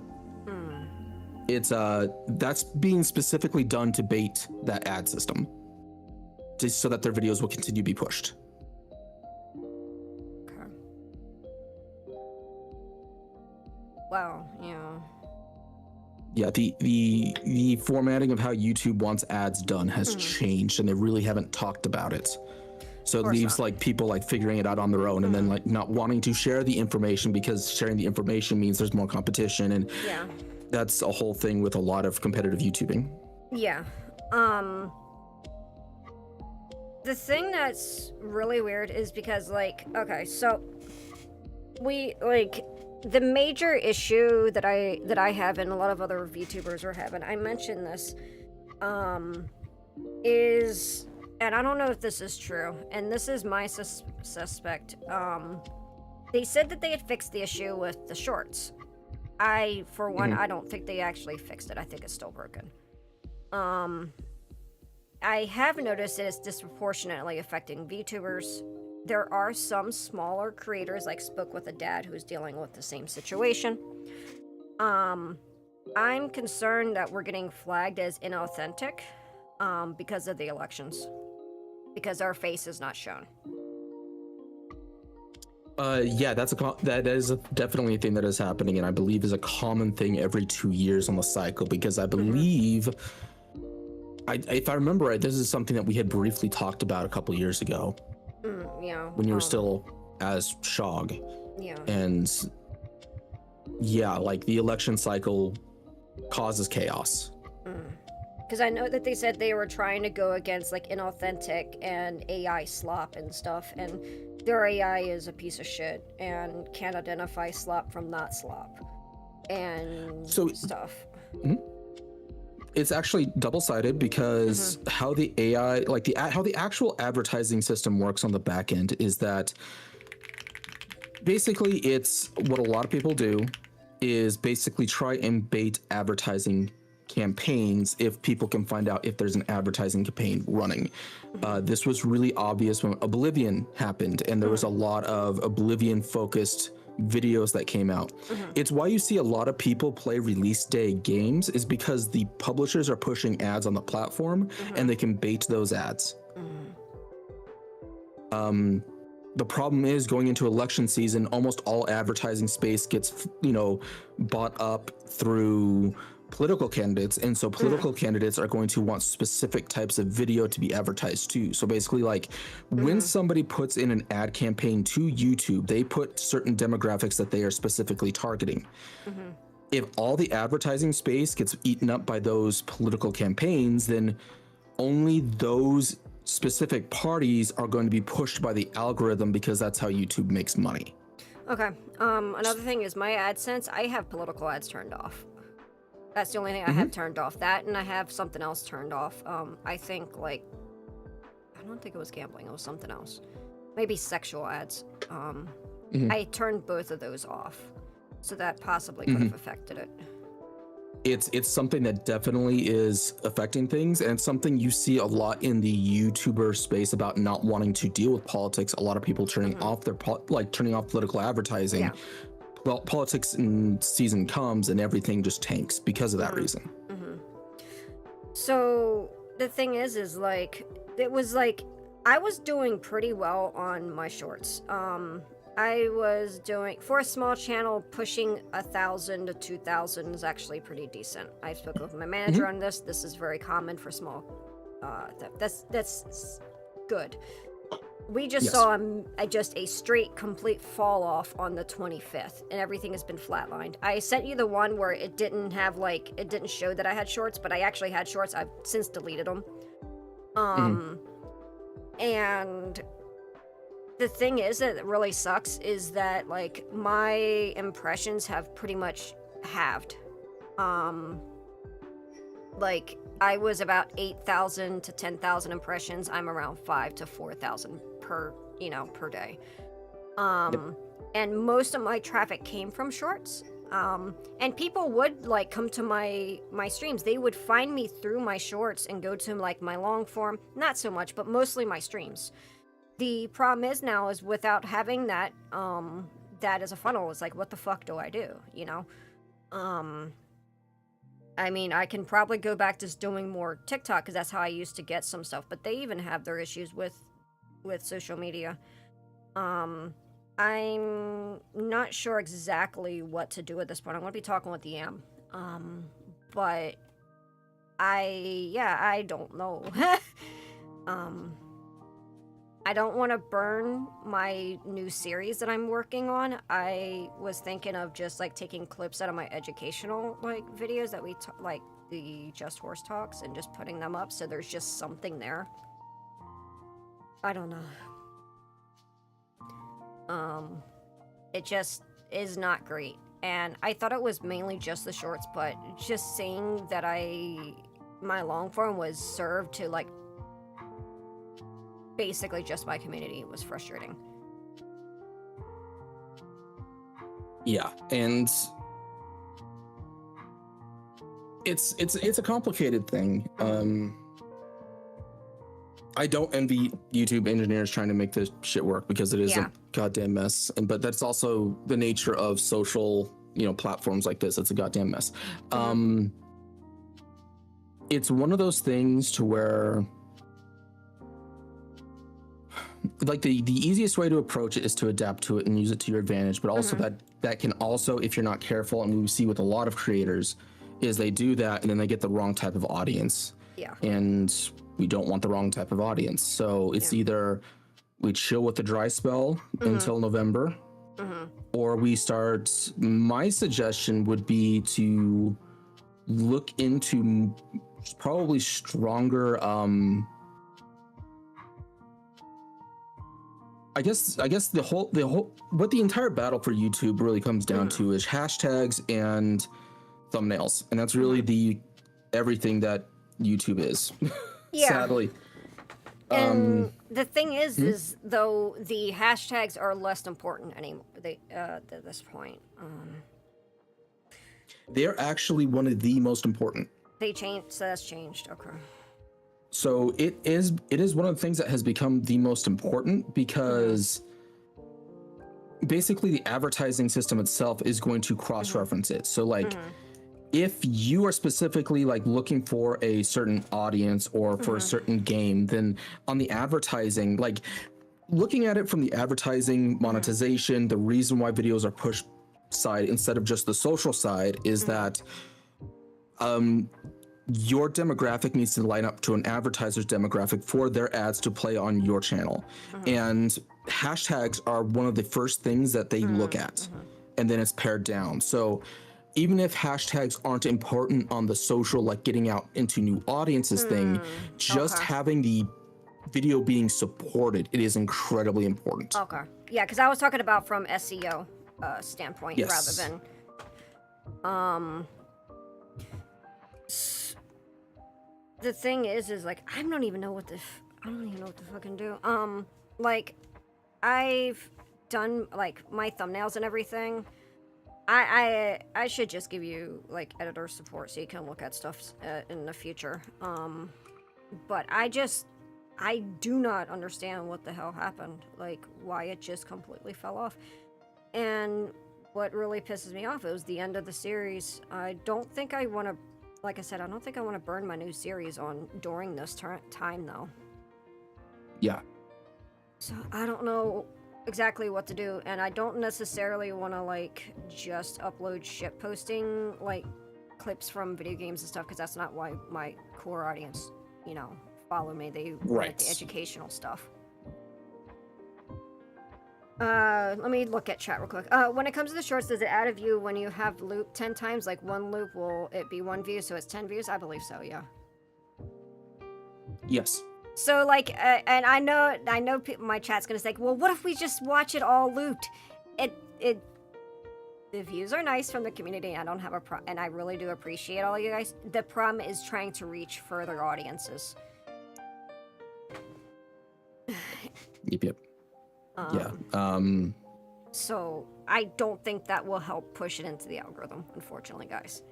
It's that's being specifically done to bait that ad system, just so that their videos will continue to be pushed. Okay. Wow, yeah, the formatting of how YouTube wants ads done has changed, and they really haven't talked about it. So it leaves like people like figuring it out on their own, and then like not wanting to share the information, because sharing the information means there's more competition, and that's a whole thing with a lot of competitive YouTubing. Yeah. The thing that's really weird is because like, okay, so we like the major issue that I have, and a lot of other VTubers are having, I mentioned this, is, and I don't know if this is true, and this is my suspect, they said that they had fixed the issue with the shorts. For one, I don't think they actually fixed it. I think it's still broken. I have noticed it is disproportionately affecting VTubers. There are some smaller creators, like Spoke with a Dad, who's dealing with the same situation. I'm concerned that we're getting flagged as inauthentic because of the elections, because our face is not shown. Yeah, that is definitely a thing that is happening, and I believe is a common thing every 2 years on the cycle, because I believe, if I remember right, this is something that we had briefly talked about a couple years ago. When you were still as Shog. Yeah. And yeah, like the election cycle causes chaos. Because I know that they said they were trying to go against like inauthentic and AI slop and stuff, and their AI is a piece of shit and can't identify slop from not slop and stuff. It's actually double-sided, because how the AI, like how the actual advertising system works on the back end is that basically it's what a lot of people do is basically try and bait advertising campaigns if people can find out if there's an advertising campaign running. This was really obvious when Oblivion happened, and there was a lot of Oblivion-focused videos that came out. It's why you see a lot of people play release day games, is because the publishers are pushing ads on the platform and they can bait those ads. The problem is, going into election season, almost all advertising space gets, bought up through political candidates, and so political candidates are going to want specific types of video to be advertised to. So basically, like when somebody puts in an ad campaign to YouTube, they put certain demographics that they are specifically targeting. If all the advertising space gets eaten up by those political campaigns, then only those specific parties are going to be pushed by the algorithm, because that's how YouTube makes money. Okay. Another thing is my AdSense, I have political ads turned off. That's the only thing I have turned off. That, and I have something else turned off. I think, like, I don't think it was gambling. It was something else. Maybe sexual ads. I turned both of those off. So that possibly could have affected it. It's something that definitely is affecting things, and it's something you see a lot in the YouTuber space about not wanting to deal with politics. A lot of people turning off their turning off political advertising. Yeah. Well, politics season comes and everything just tanks because of that reason. So the thing is like, it was like, I was doing pretty well on my shorts. I was doing, for a small channel, pushing 1,000 to 2,000 is actually pretty decent. I spoke with my manager on this. This is very common for small. That's good. We just saw just a straight, complete fall off on the 25th, and everything has been flatlined. I sent you the one where it didn't have, like, it didn't show that I had shorts, but I actually had shorts. I've since deleted them. And the thing is that really sucks is that, like, my impressions have pretty much halved. Like, I was about 8,000 to 10,000 impressions. I'm around 5 to 4,000 per day. And most of my traffic came from shorts. And people would, like, come to my streams. They would find me through my shorts and go to, like, my long form. Not so much, but mostly my streams. The problem is now is without having that, that as a funnel, it's like, what the fuck do I do, you know? I mean, I can probably go back to doing more TikTok because that's how I used to get some stuff, but they even have their issues with social media. I'm not sure exactly what to do at this point. I'm going to be talking with the AM. But I don't know. I don't want to burn my new series that I'm working on. I was thinking of just, like, taking clips out of my educational, like, videos that we like the Just Horse Talks, and just putting them up so there's just something there. I don't know. It just is not great. And I thought it was mainly just the shorts, but just seeing that my long form was served to, like, basically just my community was frustrating. Yeah, and it's a complicated thing. I don't envy YouTube engineers trying to make this shit work because it is a goddamn mess. But that's also the nature of social, platforms like this. It's a goddamn mess. It's one of those things to where, like, the easiest way to approach it is to adapt to it and use it to your advantage, but also that can also, if you're not careful, and we see with a lot of creators, is they do that and then they get the wrong type of audience. Yeah. And we don't want the wrong type of audience. So it's either we chill with the dry spell until November, or we start, my suggestion would be to look into probably stronger, I guess the whole what the entire battle for YouTube really comes down to is hashtags and thumbnails, and that's really everything that YouTube is. Yeah. Sadly. And the thing is though the hashtags are less important anymore. At this point, they're actually one of the most important. They changed, so that's changed. Okay. So it is one of the things that has become the most important because basically the advertising system itself is going to cross-reference it. So, like, if you are specifically, like, looking for a certain audience or for a certain game, then on the advertising, like, looking at it from the advertising monetization, the reason why videos are pushed side instead of just the social side is that your demographic needs to line up to an advertiser's demographic for their ads to play on your channel. And hashtags are one of the first things that they look at, and then it's pared down. So even if hashtags aren't important on the social, like getting out into new audiences thing, just having the video being supported, it is incredibly important. Okay. Yeah, because I was talking about from SEO standpoint rather than the thing is like I don't even know what to fucking do. Like I've done like my thumbnails and everything. I should just give you like editor support so you can look at stuff in the future. But I do not understand what the hell happened. Like why it just completely fell off. And what really pisses me off, it was the end of the series. I don't think I want to, like I said, I don't think I want to burn my new series on during this time though. Yeah. So I don't know exactly what to do, and I don't necessarily want to like just upload shit posting like clips from video games and stuff, because that's not why my core audience, you know, follow me. They like the educational stuff. Let me look at chat real quick. When it comes to the shorts, does it add a view when you have loop 10 times? Like one loop, will it be 1 view, so it's 10 views? I believe so, yeah. Yes. So like, and I know my chat's gonna say, well, what if we just watch it all looped? The views are nice from the community. I don't have a and I really do appreciate all you guys. The problem is trying to reach further audiences. Yep. Yeah. So I don't think that will help push it into the algorithm, unfortunately, guys.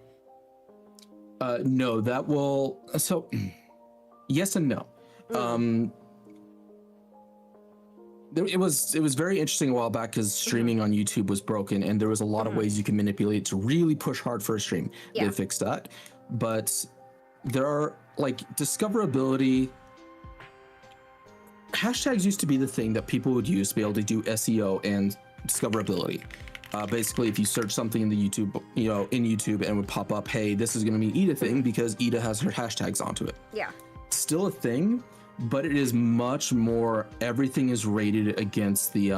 No, that will. So, yes and no. It was very interesting a while back because streaming on YouTube was broken, and there was a lot of ways you can manipulate it to really push hard for a stream. Yeah. They fixed that, but there are like discoverability. Hashtags used to be the thing that people would use to be able to do SEO and discoverability. Basically, if you search something in the YouTube, in YouTube, and it would pop up, hey, this is going to be Ida thing because Ida has her hashtags onto it. Yeah. Still a thing, but it is much more. Everything is rated against the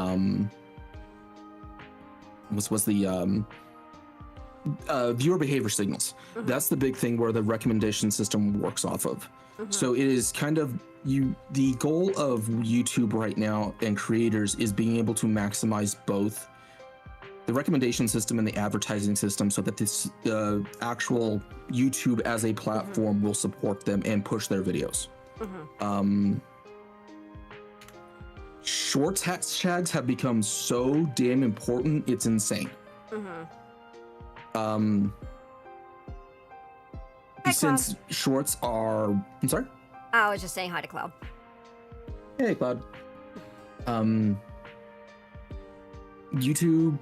viewer behavior signals. That's the big thing where the recommendation system works off of. So it is kind of the goal of YouTube right now and creators is being able to maximize both the recommendation system and the advertising system so that this actual YouTube as a platform will support them and push their videos. Shorts hashtags have become so damn important, it's insane. Since shorts are, I'm sorry? I was just saying hi to Cloud. Hey, Cloud. YouTube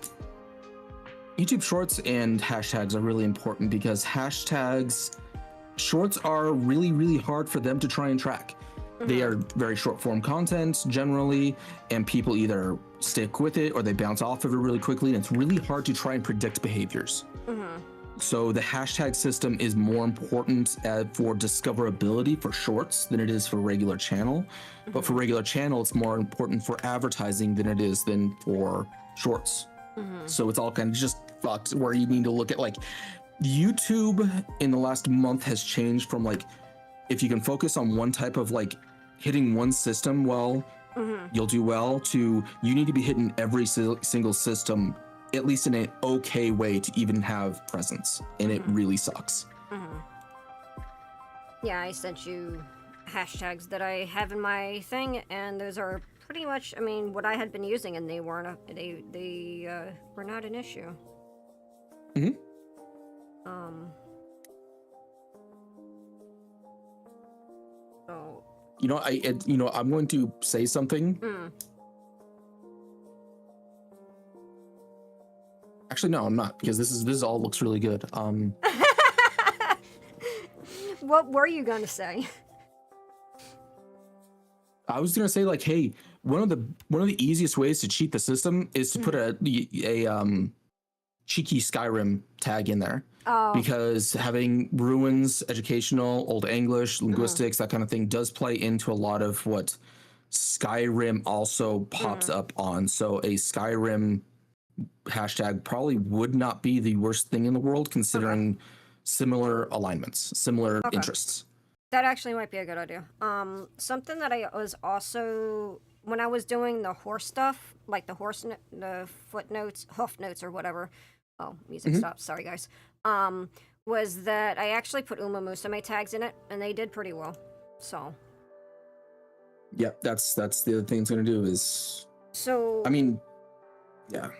shorts and hashtags are really important because shorts are really, really hard for them to try and track. They are very short form content generally, and people either stick with it or they bounce off of it really quickly, and it's really hard to try and predict behaviors. So the hashtag system is more important for discoverability for shorts than it is for regular channel. But for regular channel, it's more important for advertising than it is for shorts. So it's all kind of just fucked where you need to look at like YouTube in the last month has changed from like, if you can focus on one type of like hitting one system well, you'll do well, to you need to be hitting every single system at least in an okay way to even have presence, and it really sucks. Yeah, I sent you hashtags that I have in my thing, and those are pretty much, I mean, what I had been using, and they weren't they were not an issue. So I'm going to say something. Actually, no, I'm not, because this all looks really good. What were you gonna say? I was gonna say like, hey, one of the easiest ways to cheat the system is to put a cheeky Skyrim tag in there. Because having ruins, educational, Old English, linguistics, that kind of thing does play into a lot of what Skyrim also pops up on. So a Skyrim hashtag probably would not be the worst thing in the world, considering similar alignments, similar interests. That actually might be a good idea. Something that I was also, when I was doing the horse stuff, like the footnotes, hoof notes or whatever. Oh, music stopped. Sorry, guys. was that I actually put Uma Musume tags in it, and they did pretty well. So. Yeah, that's the other thing it's gonna do is. So. I mean, yeah.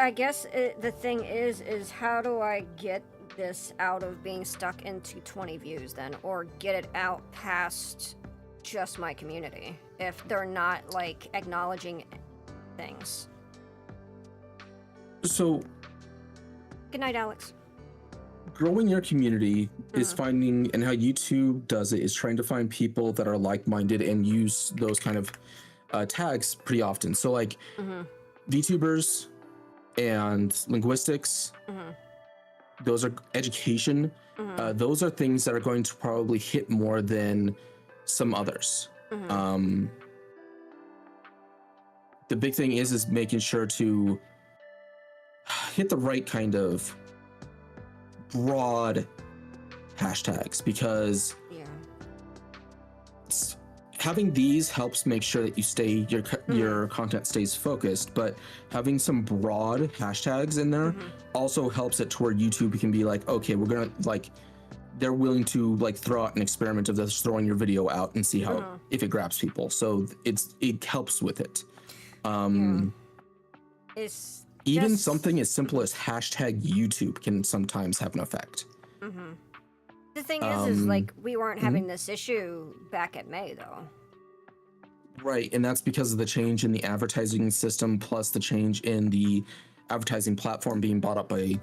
I guess the thing is how do I get this out of being stuck into 20 views then, or get it out past just my community if they're not like acknowledging things. So. Good night, Alex. Growing your community is finding, and how YouTube does it is trying to find people that are like-minded and use those kind of tags pretty often. So like VTubers and linguistics, those are education. Those are things that are going to probably hit more than some others. The big thing is making sure to hit the right kind of broad hashtags, because having these helps make sure that you stay your content stays focused, but having some broad hashtags in there also helps it to where YouTube can be like, okay, we're gonna like, they're willing to like throw out an experiment of just throwing your video out and see how if it grabs people. So it helps with it. It's even just something as simple as hashtag YouTube can sometimes have an effect. The thing is like we weren't having this issue back at May though. Right, and that's because of the change in the advertising system, plus the change in the advertising platform being bought up by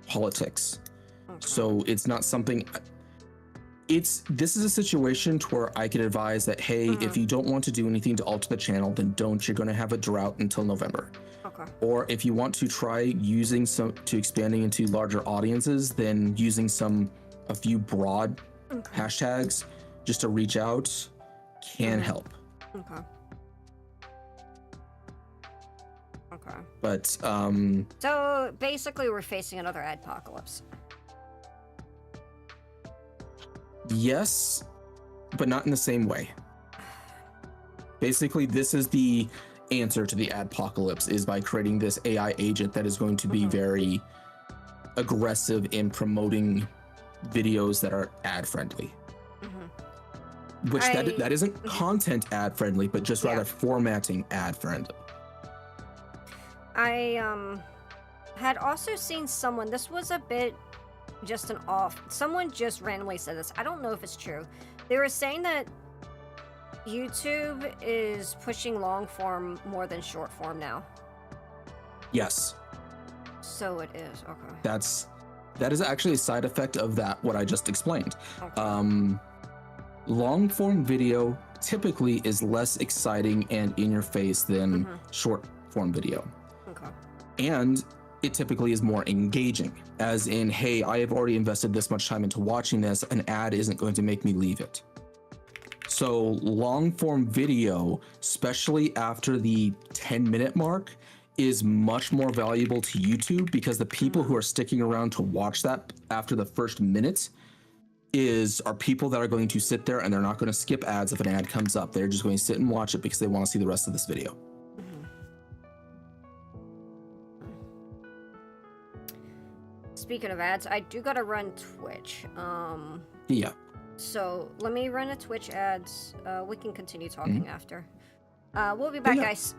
politics. So it's not something. This is a situation to where I could advise that, hey, if you don't want to do anything to alter the channel, then don't. You're going to have a drought until November. Or if you want to try using expanding into larger audiences, then using a few broad hashtags just to reach out can help. Okay. But so basically we're facing another adpocalypse. Yes, but not in the same way. Basically, this is the answer to the adpocalypse, is by creating this AI agent that is going to be very aggressive in promoting videos that are ad friendly. Which that isn't content ad friendly, but just rather formatting ad friendly. I had also seen someone, this was a bit just an off, someone just randomly said this, I don't know if it's true. They were saying that YouTube is pushing long form more than short form now. Yes. So it is, okay. That is actually a side effect of what I just explained. Long form video typically is less exciting and in your face than short form video. And it typically is more engaging, as in, hey, I have already invested this much time into watching this, an ad isn't going to make me leave it. So long form video, especially after the 10-minute mark, is much more valuable to YouTube, because the people who are sticking around to watch that after the first minute are people that are going to sit there and they're not going to skip ads if an ad comes up. They're just going to sit and watch it because they want to see the rest of this video. Speaking of ads, I do gotta run Twitch. Yeah. So let me run a Twitch ads. We can continue talking after. We'll be back, guys.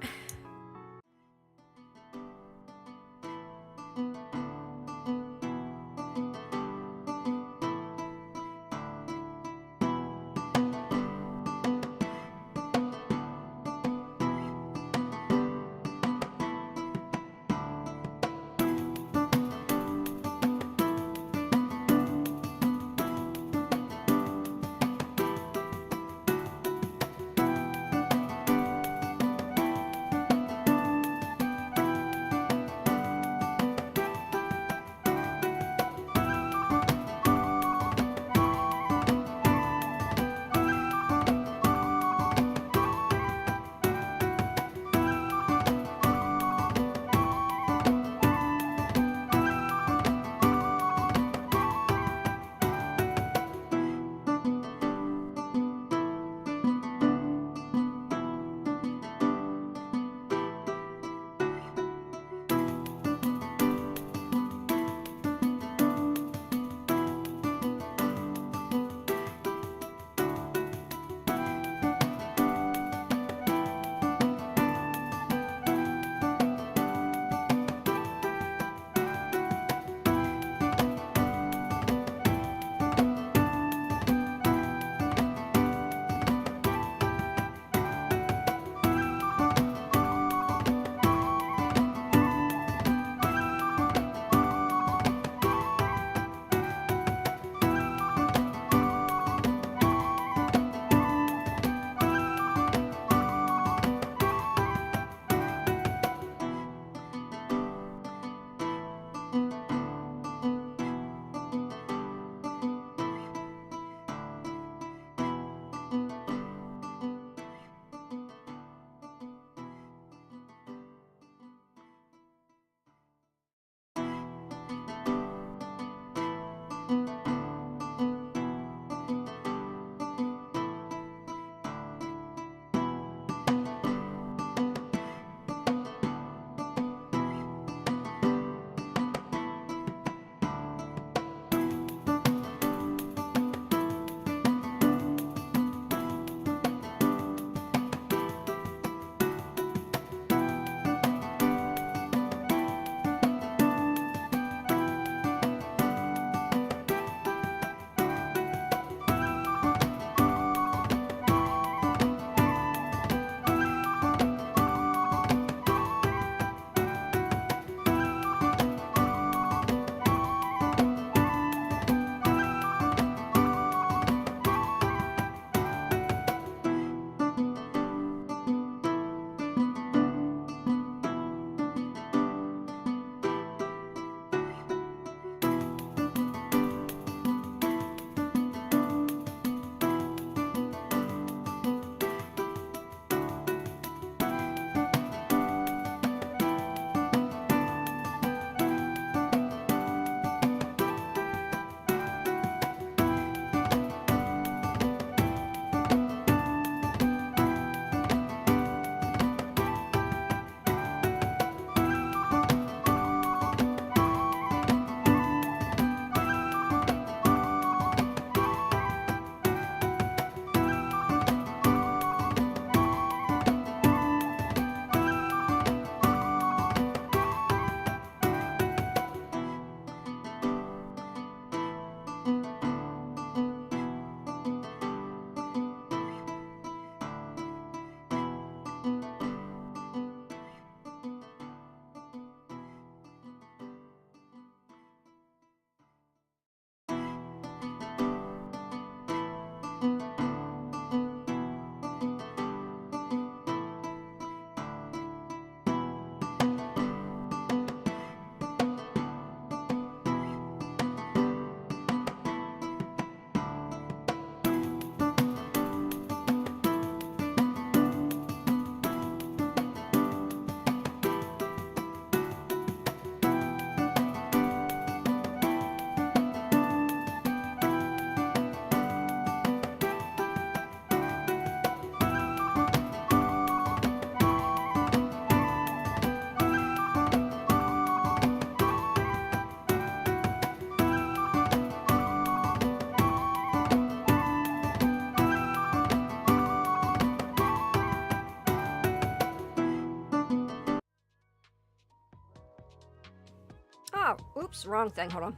Oh, oops, wrong thing. Hold on.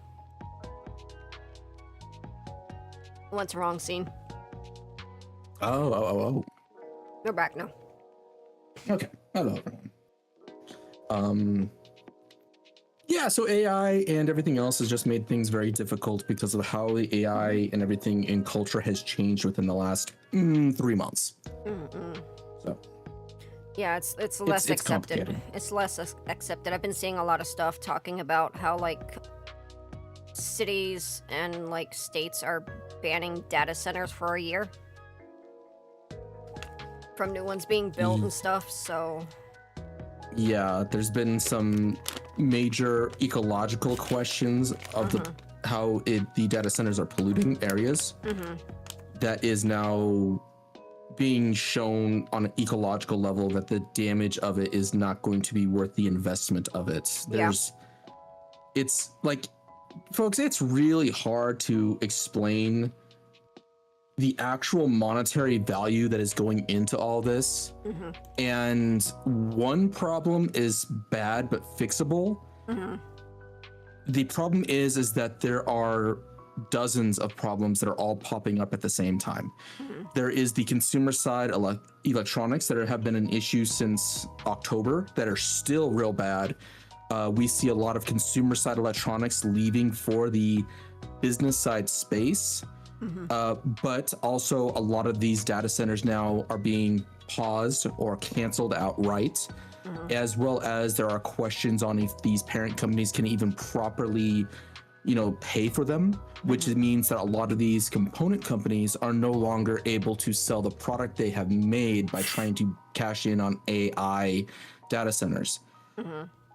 What's the wrong scene? Oh. We're back now. Okay. Hello, everyone. Yeah, so AI and everything else has just made things very difficult because of how the AI and everything in culture has changed within the last 3 months. So yeah, it's less it's accepted. complicated. It's less accepted. I've been seeing a lot of stuff talking about how like cities and like states are banning data centers for a year from new ones being built and stuff. So yeah, there's been some major ecological questions of how the data centers are polluting areas. That is now being shown on an ecological level that the damage of it is not going to be worth the investment of it. It's like, folks, it's really hard to explain the actual monetary value that is going into all this. And one problem is bad but fixable. The problem is that there are dozens of problems that are all popping up at the same time. There is the consumer side electronics that have been an issue since October that are still real bad. We see a lot of consumer side electronics leaving for the business side space. But also a lot of these data centers now are being paused or canceled outright, as well as there are questions on if these parent companies can even properly, pay for them, which means that a lot of these component companies are no longer able to sell the product they have made by trying to cash in on AI data centers.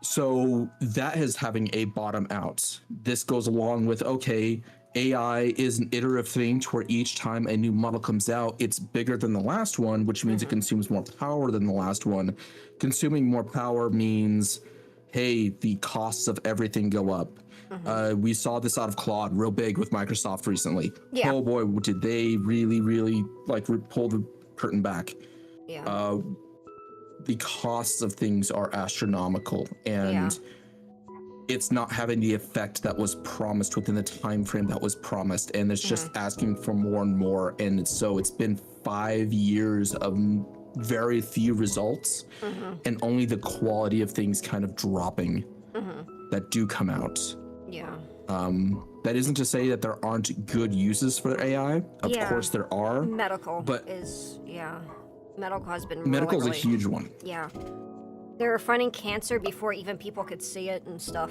So that is having a bottom out. This goes along with, okay, AI is an iterative thing to where each time a new model comes out, it's bigger than the last one, which means it consumes more power than the last one. Consuming more power means, hey, the costs of everything go up. We saw this out of Claude real big with Microsoft recently. Yeah. Oh boy, did they really, really pull the curtain back. yeah. The costs of things are astronomical, and it's not having the effect that was promised within the time frame that was promised, and it's just asking for more and more. And so it's been 5 years of very few results, and only the quality of things kind of dropping that do come out. Yeah. That isn't to say that there aren't good uses for AI. Of course there are. Medical but medical has been medical is really, a huge one. Yeah. They were finding cancer before even people could see it and stuff.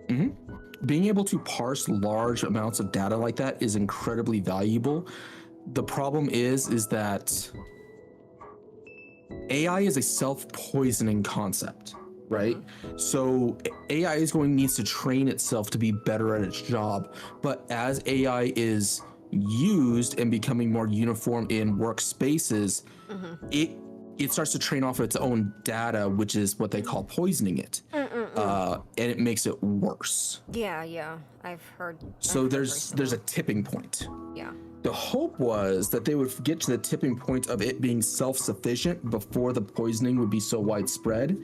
Being able to parse large amounts of data like that is incredibly valuable. The problem is that AI is a self-poisoning concept, right? So AI needs to train itself to be better at its job. But as AI is used and becoming more uniform in workspaces, it starts to train off its own data, which is what they call poisoning it. And it makes it worse. Yeah. I've heard. So there's a tipping point. Yeah. The hope was that they would get to the tipping point of it being self-sufficient before the poisoning would be so widespread.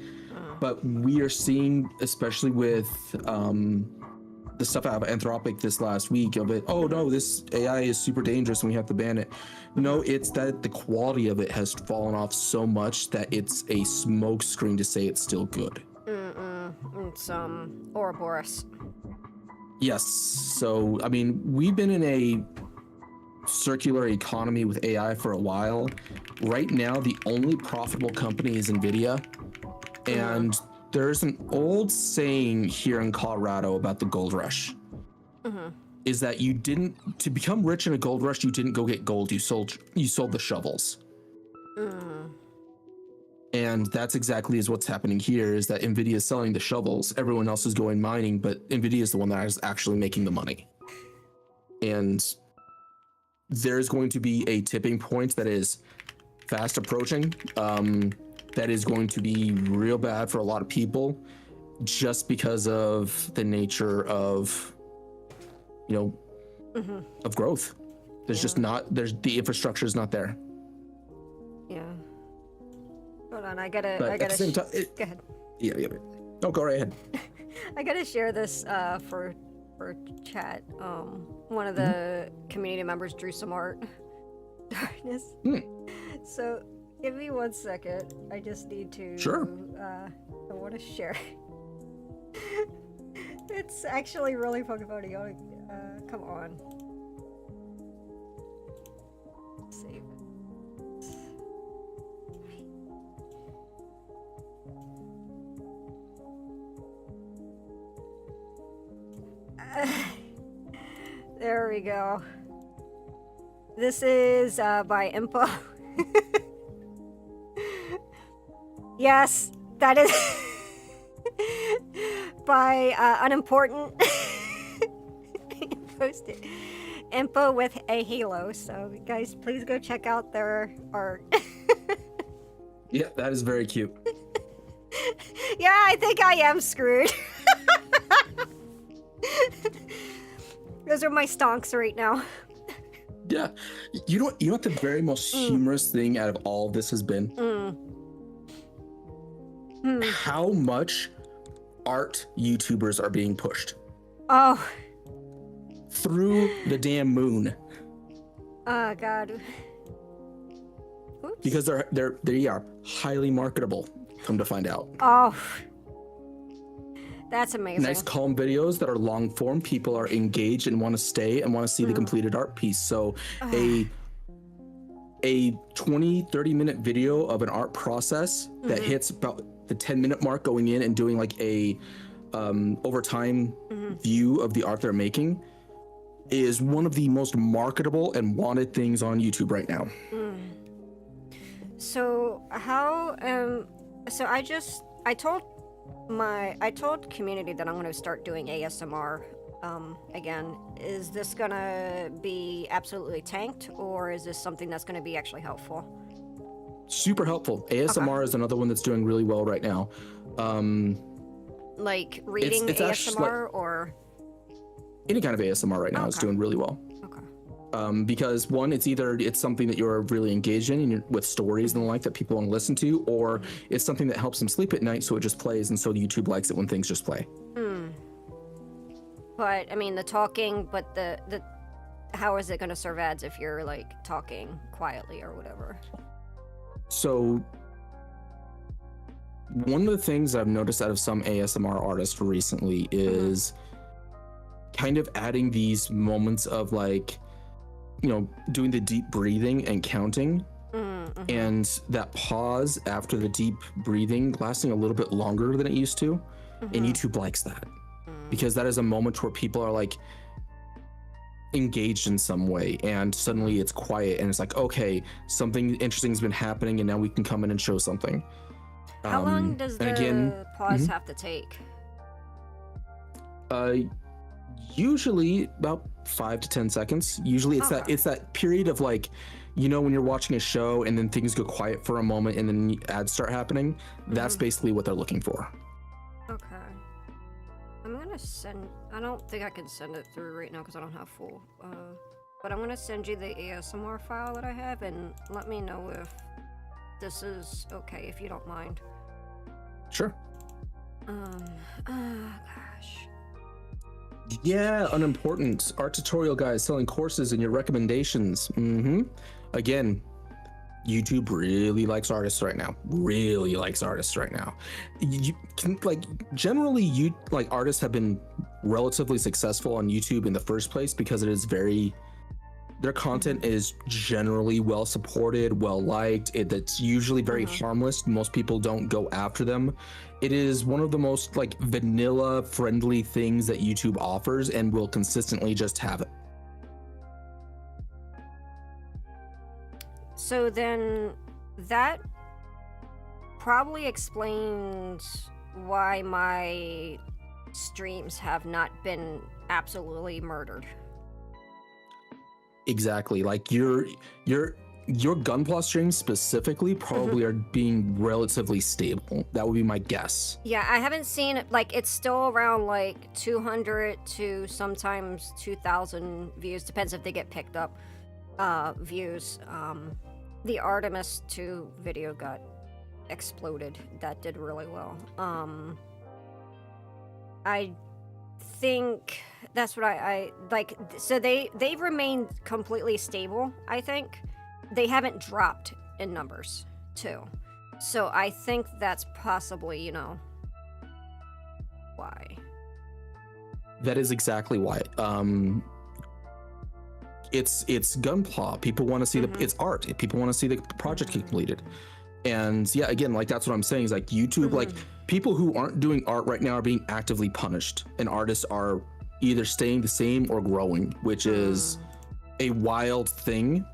But we are seeing, especially with the stuff out of Anthropic this last week of it, oh no, this AI is super dangerous and we have to ban it. No, it's that the quality of it has fallen off so much that it's a smoke screen to say it's still good. It's Ouroboros. Yes. So, I mean, we've been in a circular economy with AI for a while. Right now, the only profitable company is NVIDIA. And there's an old saying here in Colorado about the gold rush. Is that to become rich in a gold rush, you didn't go get gold, you sold the shovels. And that's exactly is what's happening here, is that NVIDIA is selling the shovels, everyone else is going mining, but NVIDIA is the one that is actually making the money. And there's going to be a tipping point that is fast approaching, that is going to be real bad for a lot of people, just because of the nature of, of growth. There's just the infrastructure is not there. Yeah. Hold on, I gotta. But at the same time, go ahead. Yeah. No, go right ahead. I gotta share this for chat. One of the community members drew some art. Darkness. So give me 1 second. I just need to. Sure. I want to share. It's actually really fucking funny. Come on. Save it. There we go. This is by Info. Yes, that is by Unimportant. Posted Info with a halo. So guys, please go check out their art. Yeah, that is very cute. Yeah, I think I am screwed. Those are my stonks right now. Yeah, you know what the very most humorous thing out of all of this has been? How much art YouTubers are being pushed. Oh. Through the damn moon. Oh God. Oops. Because they are highly marketable, come to find out. Oh. That's amazing. Nice calm videos that are long form. People are engaged and want to stay and want to see the completed art piece. So a 20-30 minute video of an art process that hits about the 10-minute mark going in and doing like a over time view of the art they're making is one of the most marketable and wanted things on YouTube right now. So how so I told community that I'm going to start doing ASMR again. Is this going to be absolutely tanked, or is this something that's going to be actually helpful? Super helpful. ASMR is another one that's doing really well right now. Like reading it's ASMR or any kind of ASMR right now is doing really well. Okay. Because one, it's something that you're really engaged in and with stories and the like that people want to listen to, or it's something that helps them sleep at night, so it just plays, and so YouTube likes it when things just play. But I mean, the talking, but the how is it going to serve ads if you're like talking quietly or whatever? So one of the things I've noticed out of some ASMR artists recently is kind of adding these moments of like, doing the deep breathing and counting, and that pause after the deep breathing lasting a little bit longer than it used to. And YouTube likes that because that is a moment where people are like engaged in some way, and suddenly it's quiet and it's like, okay, something interesting has been happening and now we can come in and show something. How long does the pause have to take? Usually about 5 to 10 seconds. Usually it's that period of like, when you're watching a show and then things go quiet for a moment and then ads start happening. That's basically what they're looking for. Okay. I'm gonna send. I don't think I can send it through right now because I don't have full. But I'm gonna send you the ASMR file that I have, and let me know if this is okay, if you don't mind. Sure. Gosh. Yeah, unimportant art tutorial guys selling courses and your recommendations. Again, YouTube really likes artists right now. Really likes artists right now. You can generally artists have been relatively successful on YouTube in the first place because it is their content is generally well supported, well liked. It's usually very harmless. Most people don't go after them. It is one of the most vanilla friendly things that YouTube offers and will consistently just have it. So then that probably explains why my streams have not been absolutely murdered. Exactly. Like your Gunpla streams specifically probably are being relatively stable. That would be my guess. Yeah, I haven't seen it. It's still around 200 to sometimes 2,000 views. Depends if they get picked up. Views. The Artemis 2 video got exploded. That did really well. I think that's what I like. So they've remained completely stable. I think they haven't dropped in numbers too. So I think that's possibly, you know, why. That is exactly why. It's Gunpla. People want to see it's art. People want to see the project completed. And yeah, again, like that's what I'm saying is like YouTube, like people who aren't doing art right now are being actively punished, and artists are either staying the same or growing, which is a wild thing.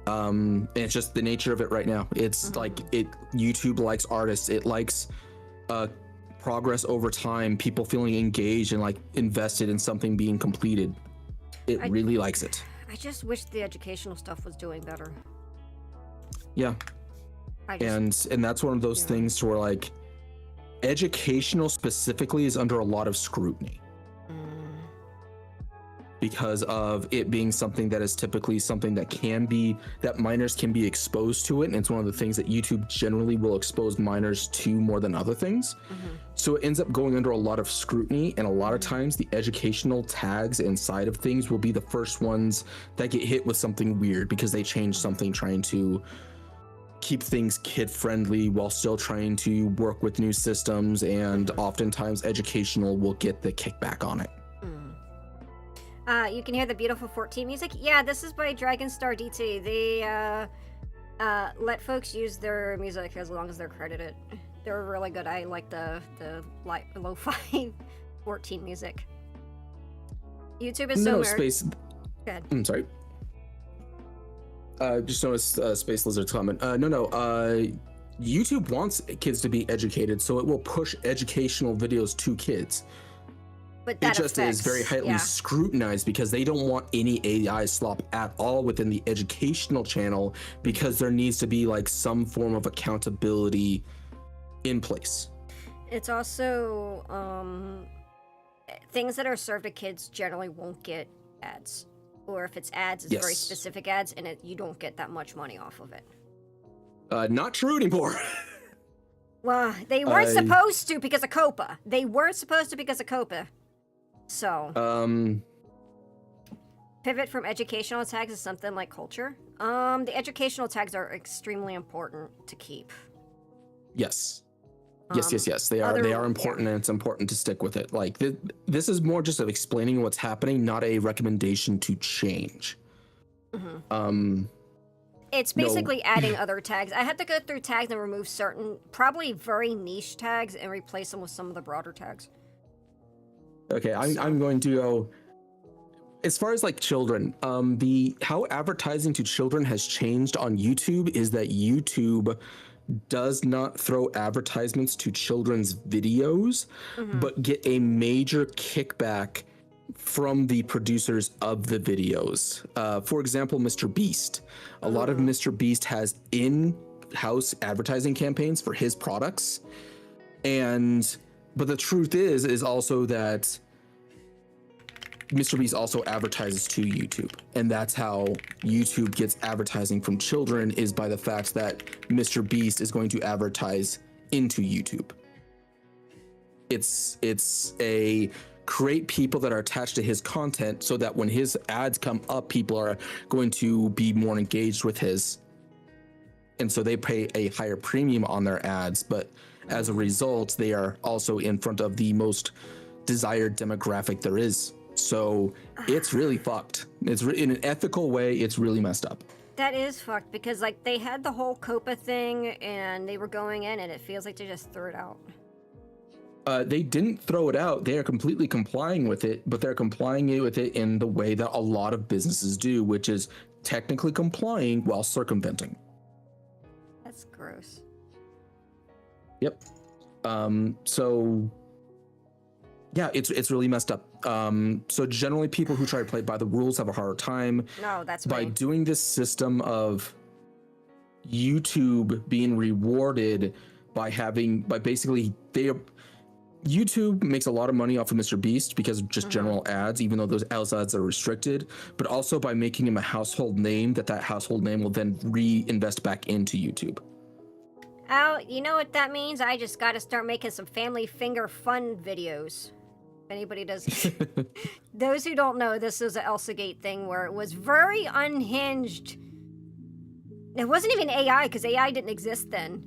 And it's just the nature of it right now. It's like YouTube likes artists. It likes progress over time, people feeling engaged and like invested in something being completed. It really likes it. I just wish the educational stuff was doing better. Yeah. And that's one of those things where like educational specifically is under a lot of scrutiny because of it being something that is typically something that minors can be exposed to it, and it's one of the things that YouTube generally will expose minors to more than other things. So it ends up going under a lot of scrutiny, and a lot of times the educational tags inside of things will be the first ones that get hit with something weird because they change something trying to keep things kid friendly while still trying to work with new systems, and oftentimes educational will get the kickback on it. You can hear the beautiful 14 music. Yeah, this is by Dragonstar DT. They let folks use their music as long as they're credited. They're really good. I like the lo-fi 14 music. YouTube is so Space. Good. I'm sorry. Just noticed Space Lizard's comment. YouTube wants kids to be educated, so it will push educational videos to kids. But that it just is very highly scrutinized because they don't want any AI slop at all within the educational channel, because there needs to be like some form of accountability in place. It's also things that are served to kids generally won't get ads, or if it's ads, it's very specific ads, and you don't get that much money off of it. Not true anymore. Well, they weren't supposed to because of COPA. They weren't supposed to because of COPA. So, pivot from educational tags to something like culture. The educational tags are extremely important to keep. Yes. Yes. They are important, and it's important to stick with it. Like this is more just of explaining what's happening, not a recommendation to change. It's basically adding other tags. I had to go through tags and remove certain, probably very niche tags, and replace them with some of the broader tags. Okay, I'm going to go as far as like children. How advertising to children has changed on YouTube is that YouTube does not throw advertisements to children's videos, but get a major kickback from the producers of the videos. For example, Mr. Beast. A lot of Mr. Beast has in-house advertising campaigns for his products, but the truth is also that Mr. Beast also advertises to YouTube, and that's how YouTube gets advertising from children, is by the fact that Mr. Beast is going to advertise into YouTube. It's a create people that are attached to his content so that when his ads come up, people are going to be more engaged with his, and so they pay a higher premium on their ads, but as a result, they are also in front of the most desired demographic there is. So it's really fucked. It's in an ethical way, it's really messed up. That is fucked, because like they had the whole COPA thing and they were going in, and it feels like they just threw it out. They didn't throw it out. They are completely complying with it, but they're complying with it in the way that a lot of businesses do, which is technically complying while circumventing. That's gross. Yep. So yeah, it's really messed up. So generally people who try to play by the rules have a harder time. No, that's by doing this system of YouTube being rewarded by basically YouTube makes a lot of money off of Mr. Beast because of just general ads, even though those ads are restricted, but also by making him a household name, that household name will then reinvest back into YouTube. Oh, you know what that means? I just gotta start making some family finger fun videos. Anybody does. Those who don't know, this is an ElsaGate thing where it was very unhinged. It wasn't even AI because AI didn't exist then.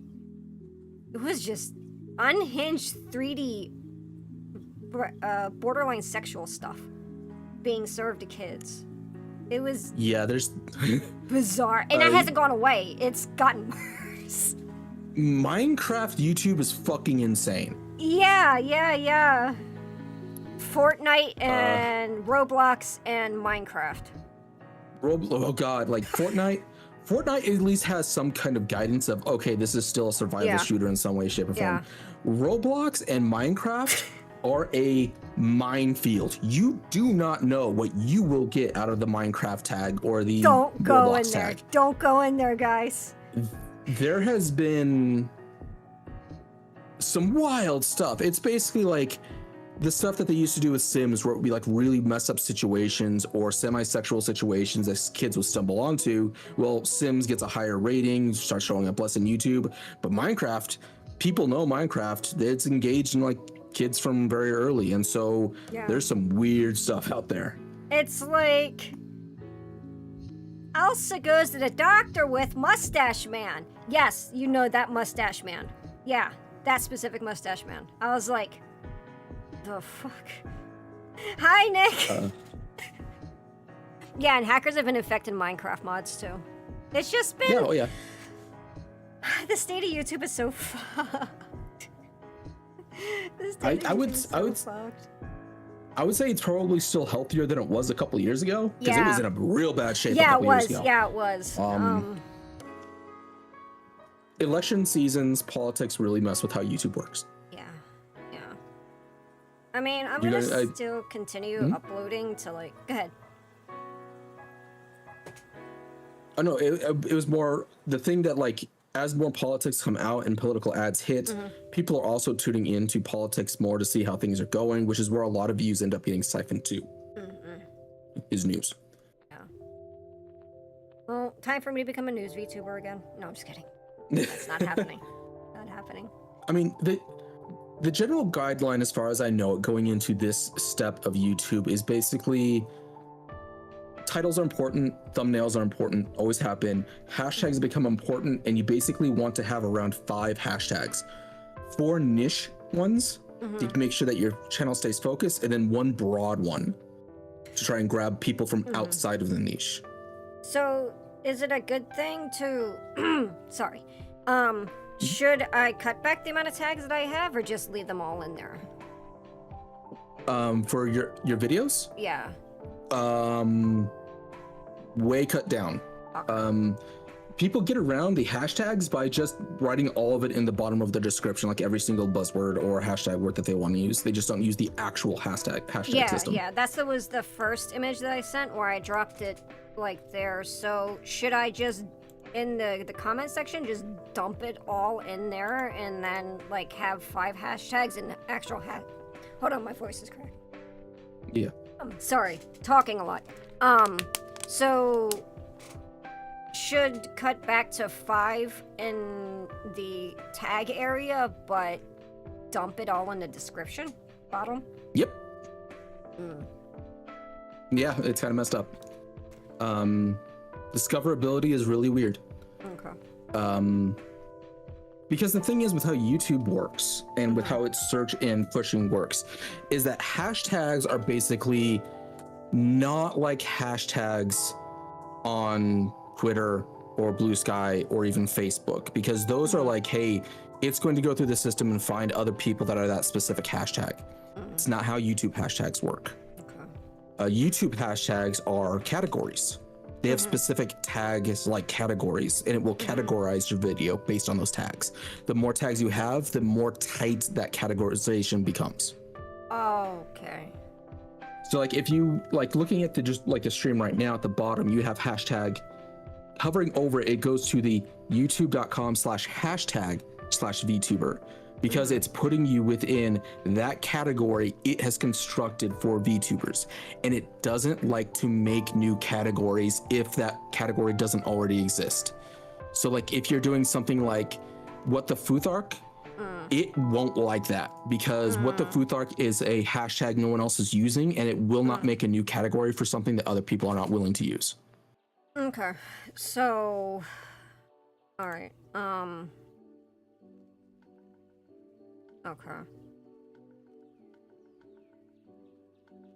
It was just unhinged 3D borderline sexual stuff being served to kids. It was there's bizarre, and that hasn't gone away. It's gotten worse. Minecraft YouTube is fucking insane. Yeah. Fortnite and Roblox and Minecraft. Oh god, like Fortnite. Fortnite at least has some kind of guidance of, okay, this is still a survival shooter in some way, shape, or form. Roblox and Minecraft are a minefield. You do not know what you will get out of the Minecraft tag or the Don't go Roblox in there. tag. Don't go in there, guys. There has been some wild stuff. It's basically like the stuff that they used to do with Sims, where it would be like really messed up situations or semi-sexual situations that kids would stumble onto. Well, Sims gets a higher rating, starts showing up less on YouTube. But Minecraft, people know Minecraft. It's engaged in like kids from very early, and so there's some weird stuff out there. It's like Elsa goes to the doctor with Mustache Man. Yes, you know that Mustache Man. Yeah, that specific Mustache Man. I was like, the fuck? Hi, Nick. Yeah, and hackers have been infecting Minecraft mods too. It's just been. The state of YouTube is so fucked. I would say it's probably still healthier than it was a couple years ago, because it was in a real bad shape. Yeah, it was. Yeah, it was. Election seasons, politics really mess with how YouTube works. I mean, I'm gonna still continue uploading to like. Go ahead. Oh no, it was more the thing that like as more politics come out and political ads hit, people are also tuning into politics more to see how things are going, which is where a lot of views end up getting siphoned to. Is news. Yeah. Well, time for me to become a news VTuber again. No, I'm just kidding. That's not happening. Not happening. I mean, the general guideline, as far as I know, going into this step of YouTube is basically titles are important, thumbnails are important, always have been. Hashtags become important, and you basically want to have around 5 hashtags. 4 niche ones to make sure that your channel stays focused, and then 1 broad one to try and grab people from outside of the niche. So, is it a good thing to... Sorry. Should I cut back the amount of tags that I have, or just leave them all in there? For your videos? Yeah. Way cut down. Okay. People get around the hashtags by just writing all of it in the bottom of the description, like every single buzzword or hashtag word that they want to use. They just don't use the actual hashtag system. Yeah, that was the first image that I sent where I dropped it like there. So should I just, in the comment section, just dump it all in there and then like have 5 hashtags and actual Hold on, my voice is cracked. Yeah. Sorry, talking a lot. So should cut back to 5 in the tag area, but dump it all in the description bottom? Yep. Yeah, it's kind of messed up. Discoverability is really weird. Okay. Because the thing is with how YouTube works and with how its search and pushing works is that hashtags are basically not like hashtags on Twitter or Blue Sky or even Facebook, because those are like, hey, it's going to go through the system and find other people that are that specific hashtag. It's not how YouTube hashtags work. Okay. YouTube hashtags are categories. They have specific tags like categories, and it will categorize your video based on those tags. The more tags you have, the more tight that categorization becomes. Okay. So like if you like looking at just like a stream right now at the bottom, you have hashtag hovering over it goes to the youtube.com/hashtag/vtuber, because it's putting you within that category it has constructed for VTubers, and it doesn't like to make new categories if that category doesn't already exist. So like if you're doing something like what the Futhark, it won't like that because what the Futhark is a hashtag no one else is using, and it will not make a new category for something that other people are not willing to use. Okay, so, all right, okay.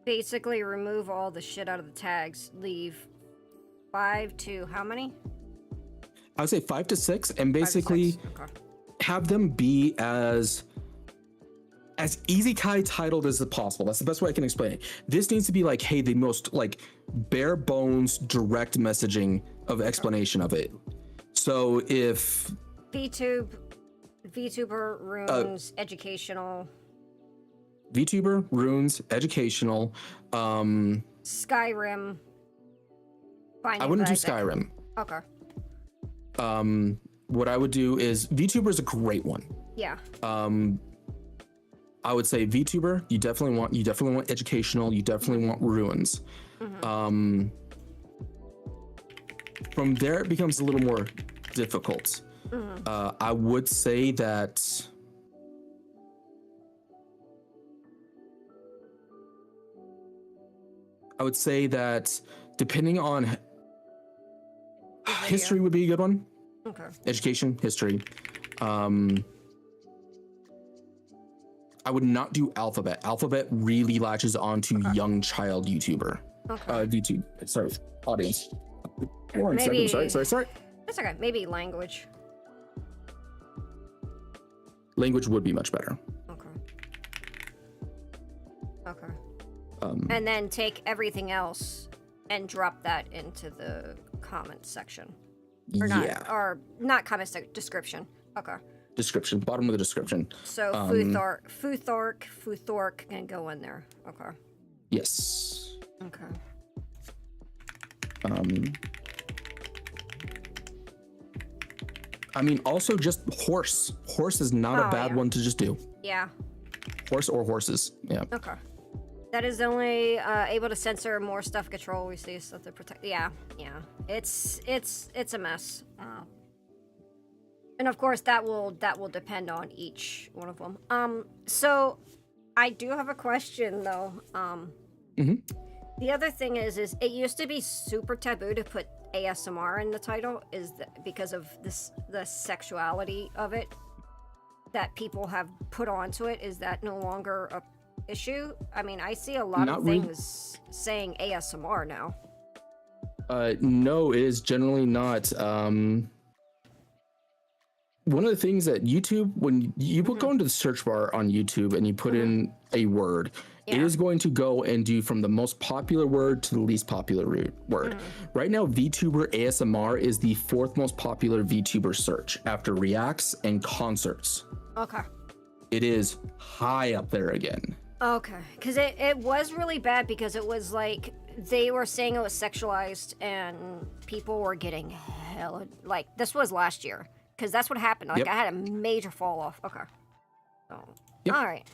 Basically, remove all the shit out of the tags. Leave 5 to how many? I would say 5 to 6, and basically Okay. have them be as easy kai titled as possible. That's the best way I can explain it. This needs to be like, hey, the most like bare bones direct messaging of explanation of it. So if VTuber, runes, educational. VTuber, runes, educational, Skyrim. I wouldn't do Skyrim. Okay. What I would do is VTuber is a great one. Yeah. I would say VTuber, you definitely want educational, you definitely want ruins. From there it becomes a little more difficult. I would say that depending on history would be a good one. Okay. Education, history. I would not do alphabet. Alphabet really latches onto young child YouTuber. Okay. YouTube. Sorry, audience. One Maybe, second. Sorry. That's okay. Maybe language. Language would be much better. Okay. And then take everything else and drop that into the comment section. Or not, yeah. Or not comment description. Okay. Description, bottom of the description. So Futhark can go in there. Okay. Yes. Okay. I mean, also just horse. Horse is not a bad one to just do. Yeah. Horse or horses. Yeah. Okay. That is only able to censor more stuff control we see stuff to protect. Yeah. It's a mess. And of course that will depend on each one of them. So I do have a question though. The other thing is it used to be super taboo to put ASMR in the title, because of the sexuality of it that people have put onto it. Is that no longer a issue? I mean, I see a lot of things saying ASMR now. No, it is generally not. One of the things that YouTube, when you go into the search bar on YouTube and you put in a word, it is going to go and do from the most popular word to the least popular word. Right now, VTuber ASMR is the 4th most popular VTuber search after reacts and concerts. Okay. It is high up there again. Okay, because it was really bad because it was like they were saying it was sexualized and people were getting hella, like, this was last year. Because that's what happened. Like, I had a major fall off. Okay. So, all right.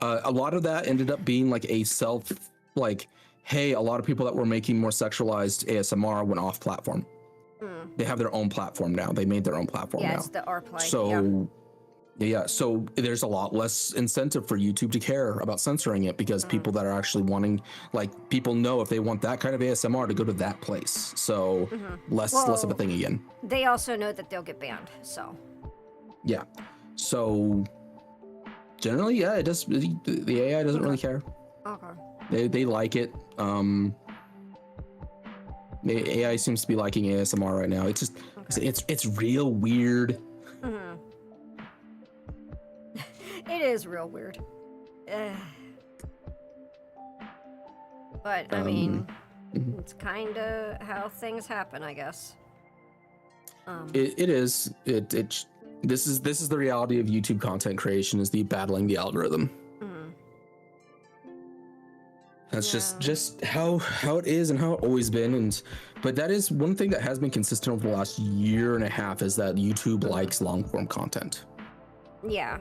A lot of that ended up being like hey, a lot of people that were making more sexualized ASMR went off platform. They have their own platform now. They made their own platform now. Yeah, it's the rplay. So, so there's a lot less incentive for YouTube to care about censoring it because people that are actually wanting, like, people know if they want that kind of ASMR to go to that place. So less of a thing again. They also know that they'll get banned, so. Yeah. So generally, it does. The AI doesn't really care. Okay. They like it. The AI seems to be liking ASMR right now. It's just it's real weird. It is real weird. But I mean, it's kind of how things happen, I guess. It is. This is the reality of YouTube content creation, is the battling the algorithm. That's just how it is and how it always been. But that is one thing that has been consistent over the last year and a half, is that YouTube likes long form content. Yeah.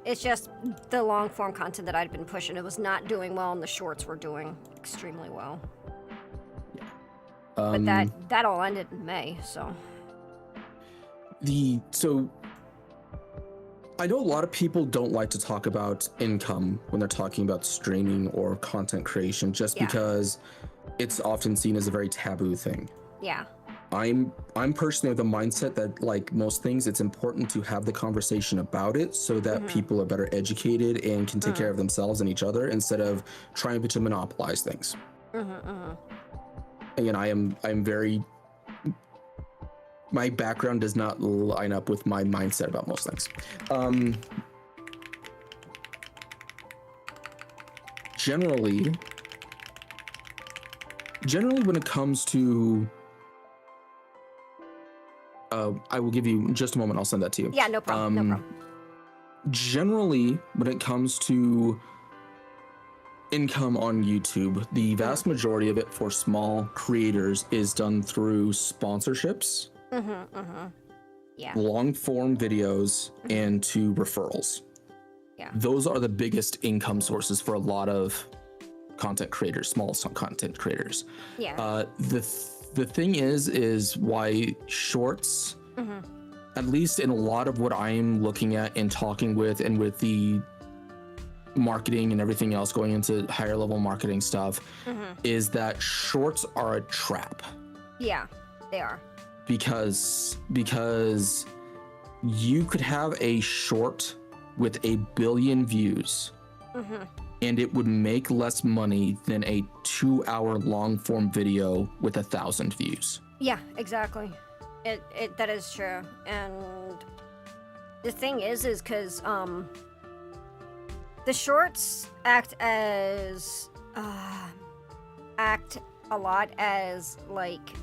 It's just the long form content that I'd been pushing. It was not doing well, and the shorts were doing extremely well. But that all ended in May, so. I know a lot of people don't like to talk about income when they're talking about streaming or content creation, just because it's often seen as a very taboo thing. Yeah. I'm personally of the mindset that, like most things, it's important to have the conversation about it so that people are better educated and can take care of themselves and each other instead of trying to monopolize things. Again, I'm very, my background does not line up with my mindset about most things. Generally when it comes to, I will give you just a moment, I'll send that to you. Yeah, no problem, no problem. Generally, when it comes to income on YouTube, the vast majority of it for small creators is done through sponsorships, Yeah. long form videos, and to referrals. Yeah. Those are the biggest income sources for a lot of content creators, small content creators. Yeah. The thing is why shorts, at least in a lot of what I'm looking at and talking with, and with the marketing and everything else going into higher level marketing stuff, is that shorts are a trap. Yeah, they are. Because you could have a short with 1 billion views, and it would make less money than a 2-hour long form video with 1,000 views. Yeah, exactly. That is true. And the thing is because the shorts act a lot as like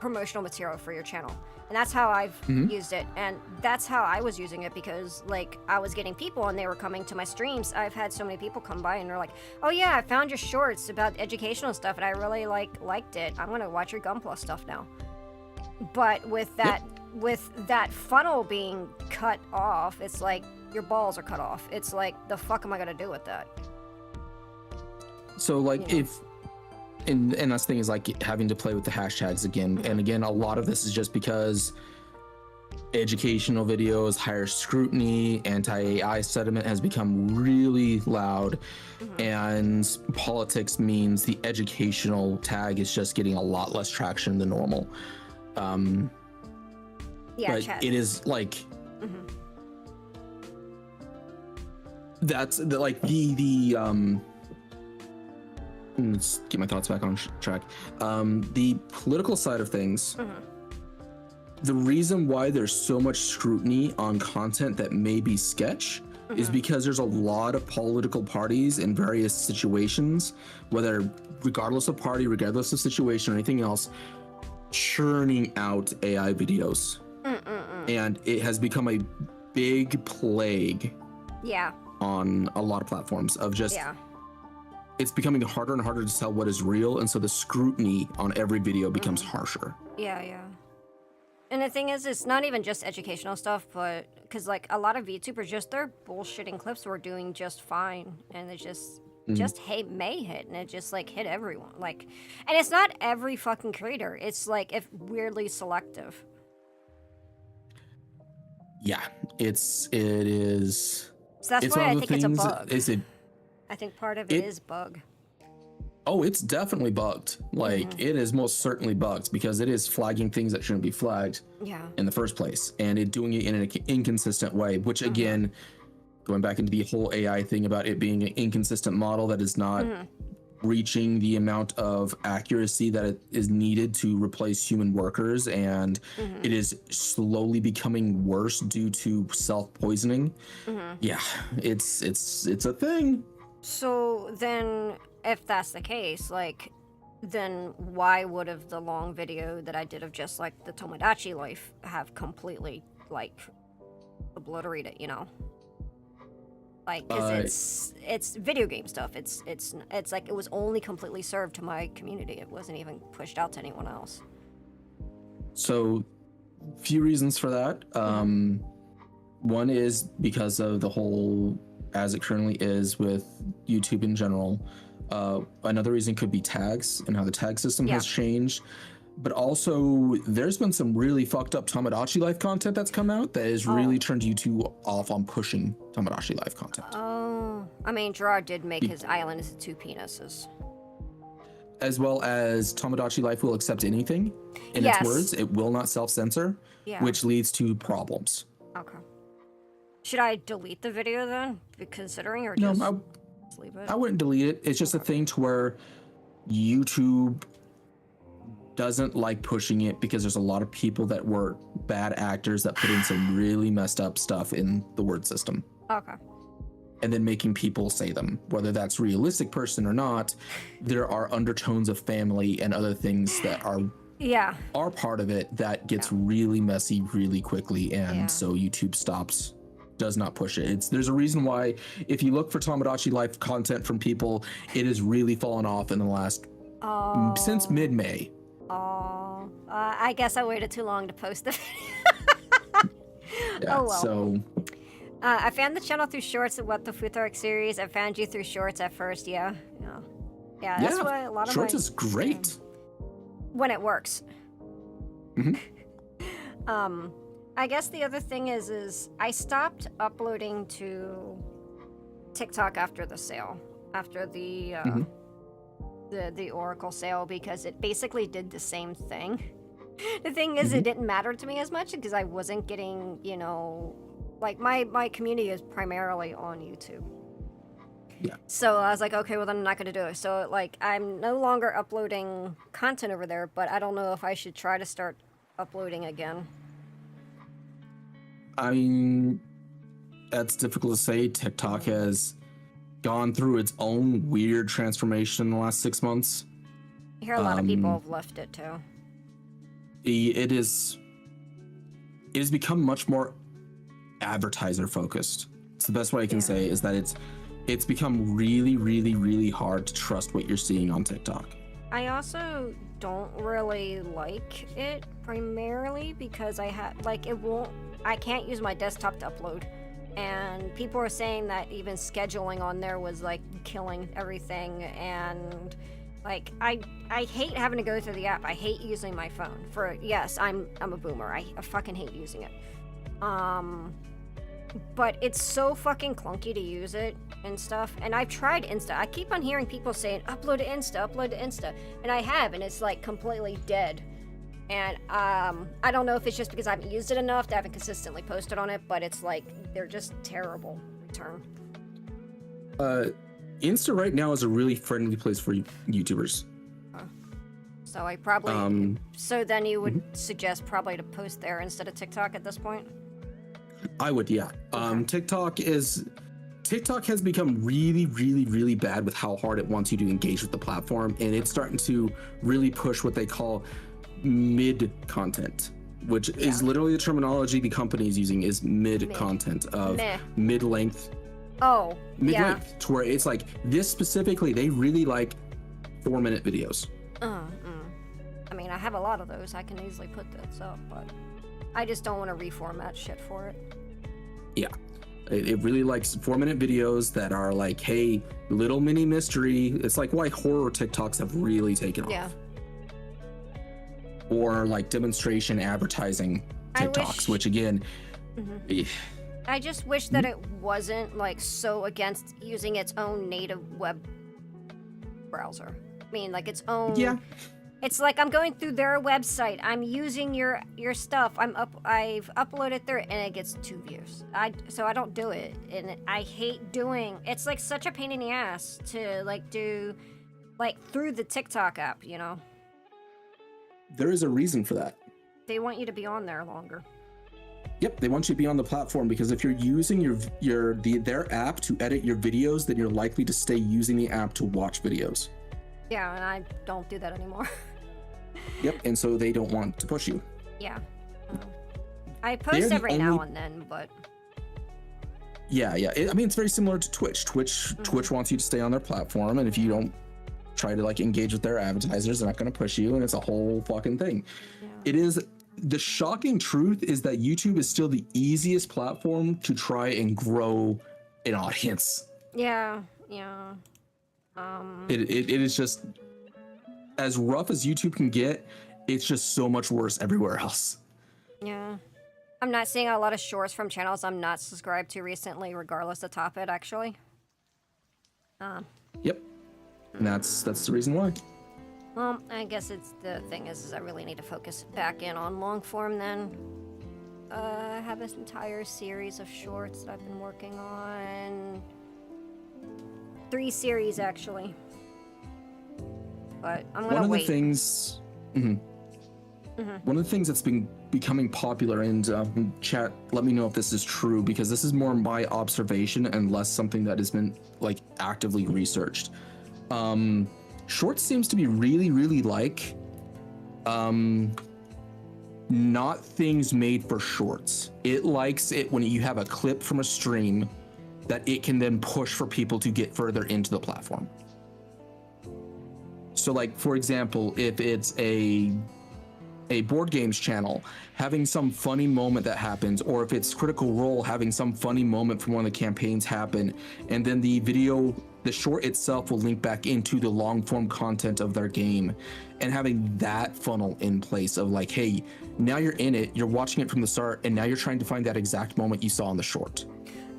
promotional material for your channel. And that's how I've used it. And that's how I was using it, because like I was getting people and they were coming to my streams. I've had so many people come by and they're like, oh yeah, I found your shorts about educational stuff and I really liked it. I'm gonna watch your Gunpla stuff now. But with that funnel being cut off, it's like your balls are cut off. It's like, the fuck am I gonna do with that? So like and that's the thing, is like having to play with the hashtags again. And again, a lot of this is just because educational videos, higher scrutiny, anti-AI sentiment has become really loud, and politics means the educational tag is just getting a lot less traction than normal. But it is like that's let's get my thoughts back on track. The political side of things, the reason why there's so much scrutiny on content that may be sketch is because there's a lot of political parties in various situations, regardless of party, regardless of situation or anything else, churning out AI videos. And it has become a big plague on a lot of platforms of just it's becoming harder and harder to tell what is real, and so the scrutiny on every video becomes harsher. Yeah. And the thing is, it's not even just educational stuff, but because like a lot of VTubers, just their bullshitting clips were doing just fine, and it just may hit, and it just like hit everyone. Like, and it's not every fucking creator. It's like weirdly selective. Yeah, it is. So that's why I think it's a bug. I think part of it is bug. Oh, it's definitely bugged. Like, it is most certainly bugged, because it is flagging things that shouldn't be flagged in the first place, and it doing it in an inconsistent way, which again, going back into the whole AI thing about it being an inconsistent model that is not reaching the amount of accuracy that it is needed to replace human workers, and it is slowly becoming worse due to self-poisoning. Yeah, it's a thing. So then, if that's the case, like, then why would have the long video that I did of just like the Tomodachi life have completely like obliterated, you know? Like, because it's video game stuff. It's like it was only completely served to my community. It wasn't even pushed out to anyone else. So, few reasons for that. One is because of the whole, as it currently is with YouTube in general. Another reason could be tags and how the tag system has changed. But also, there's been some really fucked up Tomodachi Life content that's come out that has really turned YouTube off on pushing Tomodachi Life content. Oh, I mean, Gerard did make his island as 2 penises. As well as Tomodachi Life will accept anything in its words. It will not self-censor, which leads to problems. Okay. Should I delete the video then, considering, or No, just leave it? I wouldn't delete it. It's just a thing to where YouTube doesn't like pushing it because there's a lot of people that were bad actors that put in some really messed up stuff in the word system. Okay. And then making people say them, whether that's realistic person or not. There are undertones of family and other things that are part of it that gets really messy really quickly, and so YouTube does not push it. There's a reason why if you look for Tomodachi Life content from people, it has really fallen off in the last since mid-May. I guess I waited too long to post the video. Yeah, oh well. So I found the channel through shorts of what the FFXIV series. I found you through shorts at first. Yeah. That's why a lot of shorts is great when it works. Mm-hmm. I guess the other thing is I stopped uploading to TikTok after the sale, after the Oracle sale, because it basically did the same thing. The thing is, it didn't matter to me as much because I wasn't getting, like my community is primarily on YouTube. Yeah. So I was like, okay, well then I'm not gonna do it. So like I'm no longer uploading content over there, but I don't know if I should try to start uploading again. I mean, that's difficult to say. TikTok has gone through its own weird transformation in the last 6 months. I hear a lot of people have left it too. It has become much more advertiser focused. It's the best way I can say is that it's become really, really, really hard to trust what you're seeing on TikTok. I also don't really like it primarily because I can't use my desktop to upload. And people are saying that even scheduling on there was like killing everything, and like I hate having to go through the app. I hate using my phone yes, I'm a boomer. I fucking hate using it. But it's so fucking clunky to use it and stuff. And I've tried Insta. I keep on hearing people saying upload to Insta, and I have, and it's like completely dead. And I don't know if it's just because I haven't used it enough, I haven't consistently posted on it, but it's like they're just terrible return. Insta right now is a really friendly place for YouTubers. So I probably so then you would suggest probably to post there instead of TikTok at this point? I would, yeah. TikTok has become really, really, really bad with how hard it wants you to engage with the platform, and it's starting to really push what they call mid content, which is literally the terminology the company is using, is mid content of mid-length. Mid-length, to where it's like this specifically, they really like 4-minute videos. I mean, I have a lot of those. I can easily put this up, but I just don't want to reformat shit for it. Yeah. It really likes 4-minute videos that are like, hey, little mini mystery. It's like why horror TikToks have really taken off. Or like demonstration advertising TikToks, which again, I just wish that it wasn't like so against using its own native web browser. I mean, like its own. Yeah. It's like I'm going through their website. I'm using your stuff. I've uploaded there, and it gets 2 views. So I don't do it, and I hate doing. It's like such a pain in the ass to like do, like through the TikTok app. There is a reason for that. They want you to be on there longer. Yep, they want you to be on the platform because if you're using their app to edit your videos, then you're likely to stay using the app to watch videos. Yeah, and I don't do that anymore. Yep, and so they don't want to push you. Yeah. I post every now and then, but... Yeah. I mean, it's very similar to Twitch. Twitch wants you to stay on their platform, and if you don't try to like engage with their advertisers, they're not going to push you, and it's a whole fucking thing. Yeah. It is... The shocking truth is that YouTube is still the easiest platform to try and grow an audience. Yeah. It is just as rough as YouTube can get. it's just so much worse everywhere else. Yeah. I'm not seeing a lot of shorts from channels I'm not subscribed to recently, regardless of topic, actually. Yep. And that's the reason why. Well, I guess it's the thing is I really need to focus back in on long form then. I have this entire series of shorts that I've been working on. 3 series, actually. But I'm gonna wait. One of the things... One of the things that's been becoming popular, and chat, let me know if this is true, because this is more my observation and less something that has been like actively researched. Shorts seems to be really like not things made for shorts. It likes it when you have a clip from a stream that it can then push for people to get further into the platform. So like, for example, if it's a board games channel having some funny moment that happens, or if it's Critical Role having some funny moment from one of the campaigns happen, and then the short itself will link back into the long form content of their game, and having that funnel in place of like, hey, now you're in it, you're watching it from the start, and now you're trying to find that exact moment you saw in the short.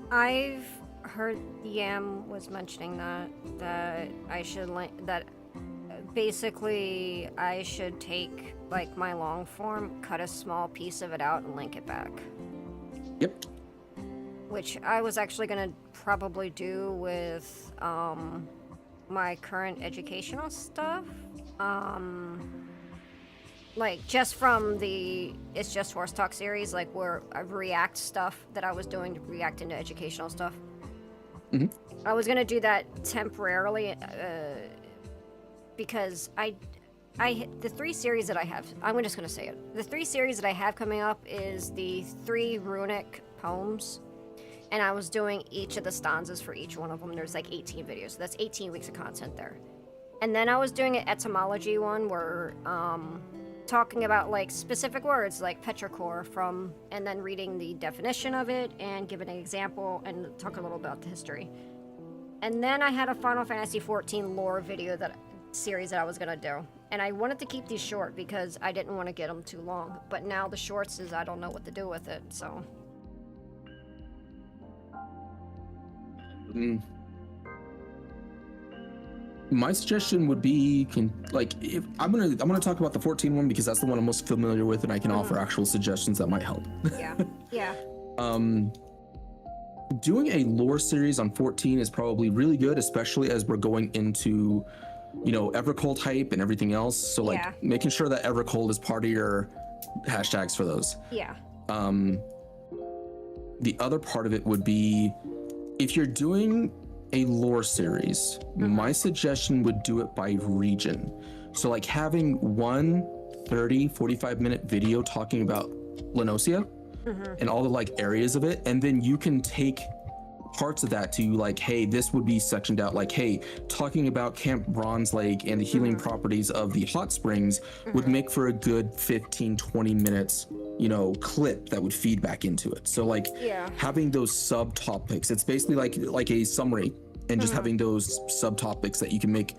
I've heard Yam was mentioning that I should basically I should take like my long form, cut a small piece of it out and link it back. Yep. Which I was actually gonna probably do with my current educational stuff. Like just from the It's Just Horse Talk series, like where I react stuff that I was doing to react into educational stuff. I was gonna do that temporarily because the 3 series that I have, I'm just gonna say it. The 3 series that I have coming up is the 3 runic poems, and I was doing each of the stanzas for each one of them. There's like 18 videos, so that's 18 weeks of content there. And then I was doing an etymology one where talking about like specific words like petrichor and then reading the definition of it and giving an example and talk a little about the history. And then I had a Final Fantasy XIV lore video series that I was gonna do. And I wanted to keep these short because I didn't want to get them too long. But now the shorts I don't know what to do with it, so. My suggestion would be, if I'm gonna talk about the 14 one because that's the one I'm most familiar with, and I can offer actual suggestions that might help. Yeah. Doing a lore series on 14 is probably really good, especially as we're going into, Evercold hype and everything else. So making sure that Evercold is part of your hashtags for those. Yeah. The other part of it would be, if you're doing a lore series, my suggestion would do it by region. So like having one 45-minute video talking about Lenosia and all the like areas of it, and then you can take parts of that to like, hey, this would be sectioned out, like, hey, talking about Camp Bronze Lake and the healing properties of the hot springs would make for a good 15-20 minutes clip that would feed back into it. So like having those subtopics, it's basically like a summary, and just having those subtopics that you can make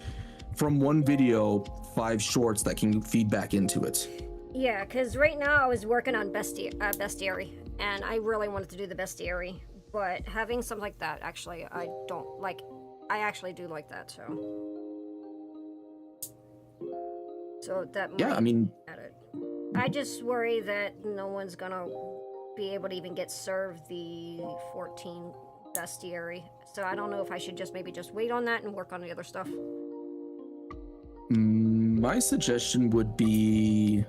from one video, 5 shorts that can feed back into it. Yeah, because right now I was working on bestiary, and I really wanted to do the bestiary, but having something like that, actually, I actually do like that, so that might add it. I just worry that no one's gonna be able to even get served the 14 bestiary, so I don't know if I should just wait on that and work on the other stuff. My suggestion would be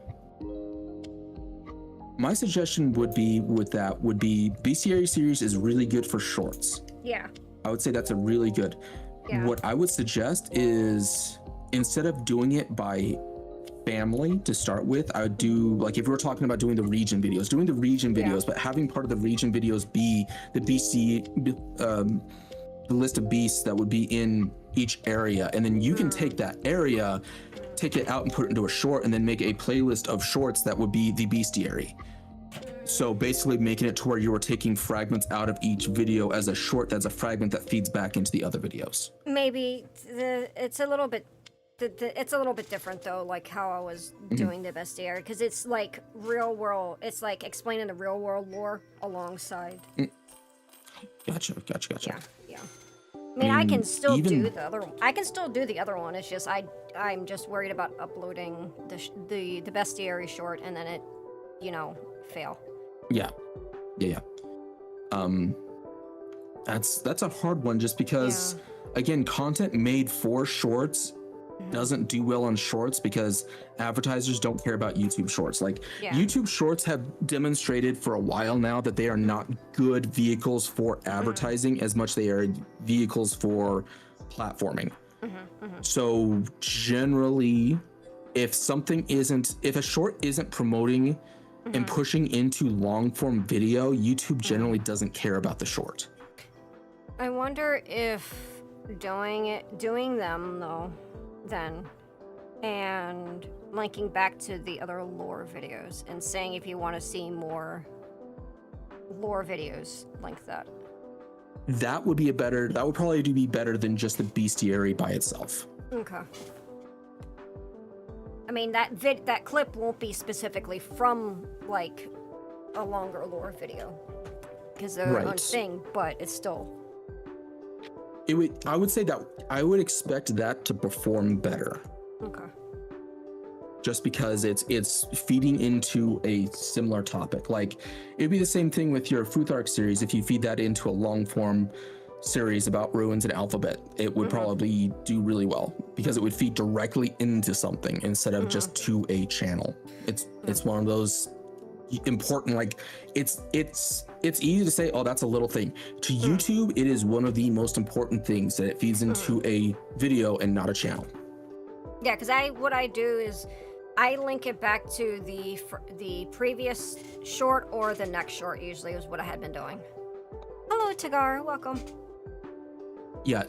bestiary series is really good for shorts. Yeah. I would say that's a really good. Yeah. What I would suggest is, instead of doing it by family to start with, I would do, like, if we were talking about doing the region videos, but having part of the region videos be the the list of beasts that would be in each area, and then you can take that area, take it out and put it into a short, and then make a playlist of shorts that would be the bestiary. So basically making it to where you are taking fragments out of each video as a short that's a fragment that feeds back into the other videos. Maybe it's a little bit it's a little bit different though, like how I was doing the bestiary, because it's like real world. It's like explaining the real world lore alongside. Gotcha. Yeah. I mean, I can still even- do the other. I can still do the other one. It's just I'm just worried about uploading the bestiary short and then it, fail. Yeah. That's a hard one, just because again, content made for shorts doesn't do well on shorts because advertisers don't care about YouTube shorts. Like YouTube shorts have demonstrated for a while now that they are not good vehicles for advertising as much they are vehicles for platforming. So generally, if a short isn't promoting and pushing into long form video, YouTube generally doesn't care about the short. I wonder if doing them though, then, and linking back to the other lore videos and saying if you want to see more lore videos, link that. That would probably be better than just the bestiary by itself. Okay. I mean, that clip won't be specifically from like a longer lore video because they're their own thing, but it's still. I would say that I would expect that to perform better. Okay. Just because it's feeding into a similar topic. Like it'd be the same thing with your Futhark series. If you feed that into a long form series about ruins and alphabet, it would probably do really well because it would feed directly into something instead of just to a channel. It's one of those important, like it's easy to say, oh, that's a little thing. To YouTube, it is one of the most important things that it feeds into a video and not a channel. Yeah, because what I do is I link it back to the previous short or the next short. Usually is what I had been doing. Hello, Tagar. Welcome. Yeah,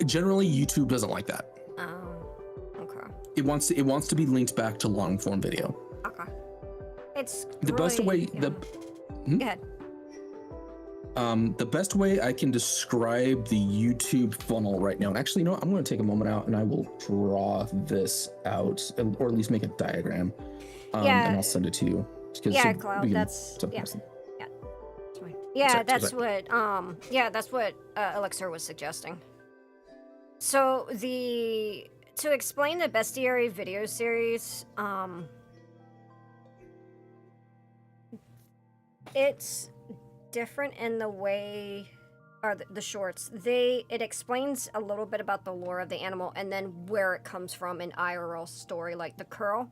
generally YouTube doesn't like that. Oh, okay. It wants to be linked back to long form video. Okay. It's the best way. Go ahead. The best way I can describe the YouTube funnel right now, and actually, you know what? I'm going to take a moment out and I will draw this out, or at least make a diagram, and I'll send it to you. Cloud. That's that's what Elixir was suggesting. So to explain the bestiary video series, it's different in the way, or the shorts. It explains a little bit about the lore of the animal and then where it comes from in IRL story. Like the curl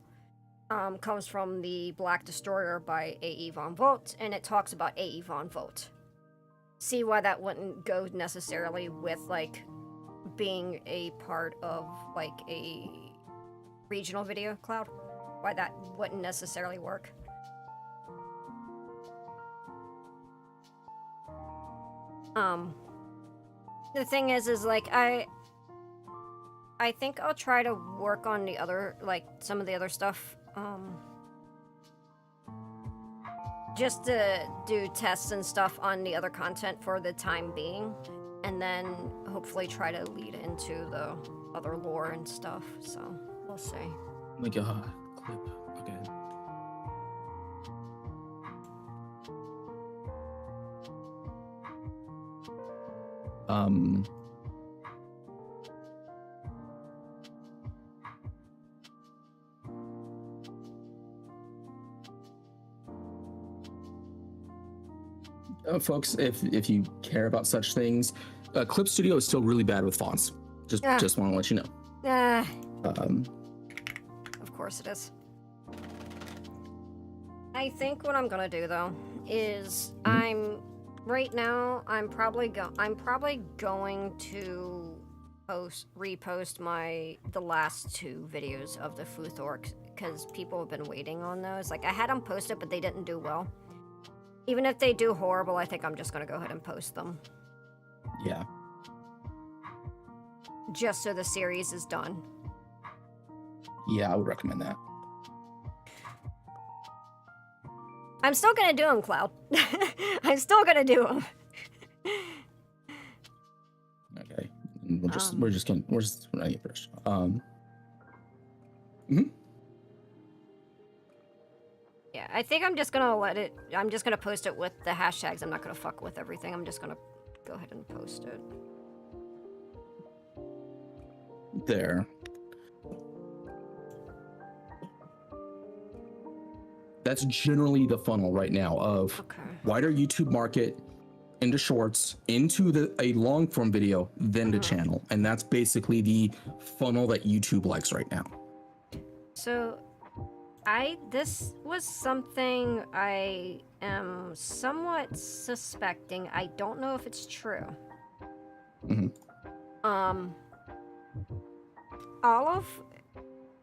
comes from the Black Destroyer by A.E. von Vogt, and it talks about A.E. von Vogt. See why that wouldn't go necessarily with like being a part of like a regional video, Cloud? Why that wouldn't necessarily work? The thing is like I think I'll try to work on the other, like some of the other stuff, just to do tests and stuff on the other content for the time being, and then hopefully try to lead into the other lore and stuff, so we'll see. Like a clip, okay. Folks, if you care about such things, Clip Studio is still really bad with fonts. Just want to let you know. Of course it is. I think what I'm gonna do though is right now I'm probably going to repost the last 2 videos of the Futhork because people have been waiting on those. Like I had them posted, but they didn't do well. Even if they do horrible, I think I'm just gonna go ahead and post them. Yeah. Just so the series is done. Yeah, I would recommend that. I'm still gonna do them, Cloud. I'm still gonna do them. Okay. We're just running it first. Mhm. Yeah, I think I'm just gonna I'm just gonna post it with the hashtags. I'm not gonna fuck with everything. I'm just gonna go ahead and post it. There. That's generally the funnel right now of wider YouTube market into shorts, into a long form video, then to channel. And that's basically the funnel that YouTube likes right now. So this was something I am somewhat suspecting. I don't know if it's true.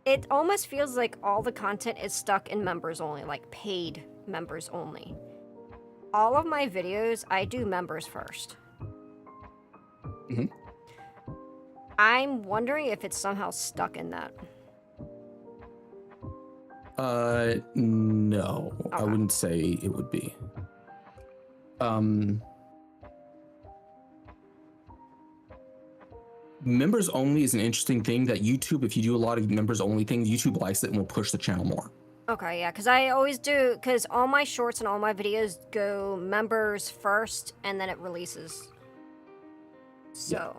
It almost feels like all the content is stuck in members only, like paid members only. All of my videos, I do members first. I'm wondering if it's somehow stuck in that. No, Okay. I wouldn't say it would be. Members only is an interesting thing that YouTube, if you do a lot of members only things, YouTube likes it and will push the channel more. Okay, yeah, because I always do, because all my shorts and all my videos go members first, and then it releases. So.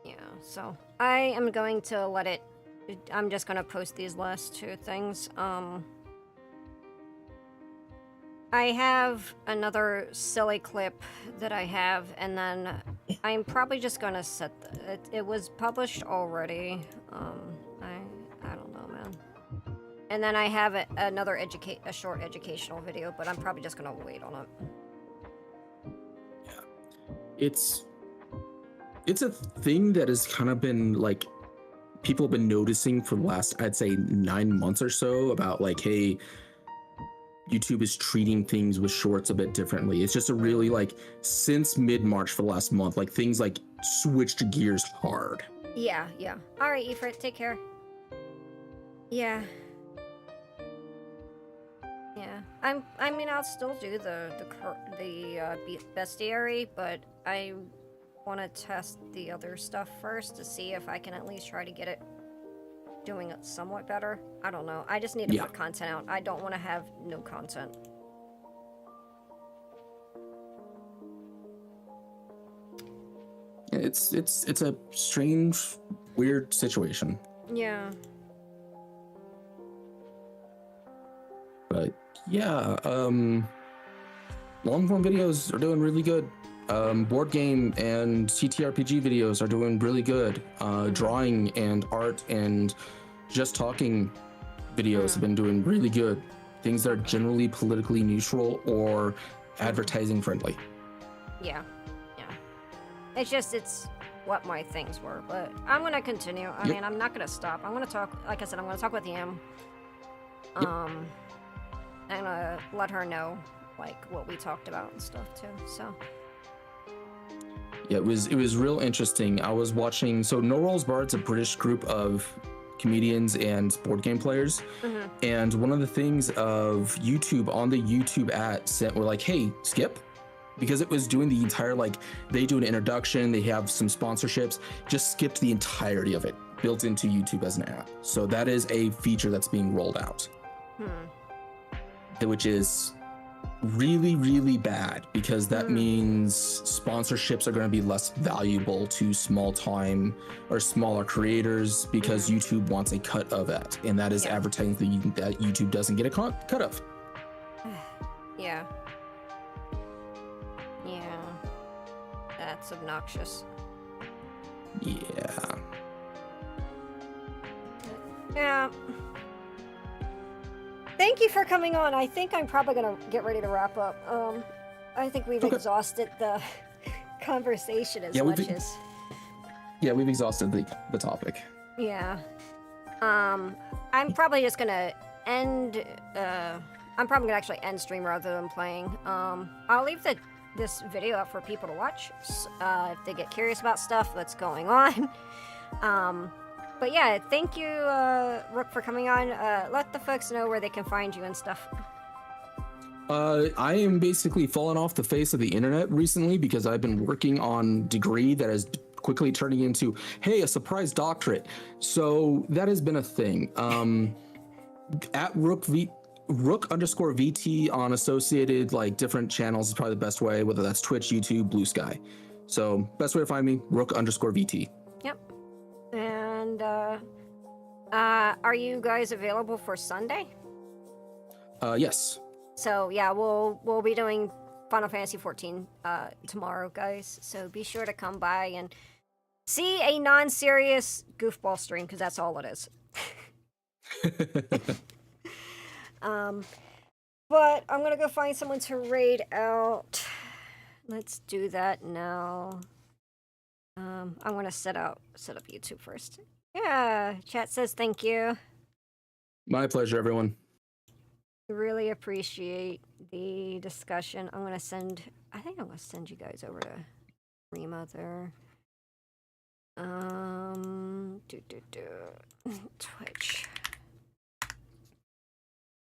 Yeah, so I am going to let it, I'm just going to post these last two things. I have another silly clip that I have, and then I'm probably just gonna set it was published already. I don't know, man. And then I have another a short educational video, but I'm probably just gonna wait on it. Yeah, it's a thing that has kind of been like people have been noticing for the last, I'd say, 9 months or so about like, hey, YouTube is treating things with shorts a bit differently. It's just a really like since mid-March for the last month, like things like switched gears hard. Yeah. All right, Ifrit, take care. Yeah. I mean, I'll still do the bestiary, but I want to test the other stuff first to see if I can at least try to get it doing it somewhat better. I don't know. I just need to put content out. I don't want to have no content. It's a strange, weird situation. Yeah. But yeah, long form videos are doing really good. Board game and CTRPG videos are doing really good. Drawing and art and just talking videos have been doing really good. Things that are generally politically neutral or advertising friendly. Yeah. It's what my things were, but I'm gonna continue. I mean, I'm not gonna stop. I'm gonna talk, like I said, I'm gonna talk with Yam. I'm gonna let her know, like, what we talked about and stuff, too, so. Yeah, it was real interesting. I was watching, so No Rolls Barred's a British group of comedians and board game players. And one of the things of YouTube on the YouTube were like, hey, skip. Because it was doing the entire, like, they do an introduction, they have some sponsorships, just skipped the entirety of it, built into YouTube as an app. So that is a feature that's being rolled out. Which is really, really bad, because that means sponsorships are going to be less valuable to small time or smaller creators, because YouTube wants a cut of that, and that is advertising that YouTube doesn't get a cut of. Yeah, that's obnoxious. Yeah. Thank you for coming on. I think I'm probably gonna get ready to wrap up. I think we've exhausted the conversation as much as. Yeah, we've exhausted the topic. Yeah. I'm probably just gonna end. I'm probably gonna actually end stream rather than playing. I'll leave this video up for people to watch if they get curious about stuff that's going on. But yeah, thank you, Rook, for coming on. Let the folks know where they can find you and stuff. I am basically falling off the face of the internet recently because I've been working on degree that has quickly turning into, hey, a surprise doctorate. So that has been a thing. At Rook_VT on associated like different channels is probably the best way, whether that's Twitch, YouTube, Blue Sky. So best way to find me, Rook_VT. Yep. And are you guys available for Sunday? Yes. So yeah, we'll be doing Final Fantasy 14 tomorrow, guys. So be sure to come by and see a non-serious goofball stream, because that's all it is. But I'm gonna go find someone to raid out. Let's do that now. I'm gonna set up YouTube first. Yeah, chat says thank you. My pleasure, everyone. Really appreciate the discussion. I think I'm gonna send you guys over to Rima there. Twitch.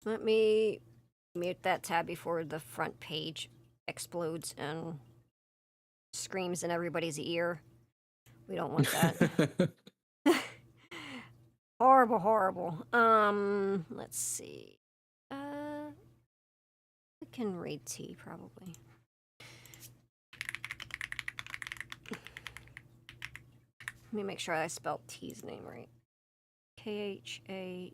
Let me mute that tab before the front page explodes and screams in everybody's ear. We don't want that. Horrible, horrible. Let's see. We can raid T probably. Let me make sure I spelled T's name right. Khaii.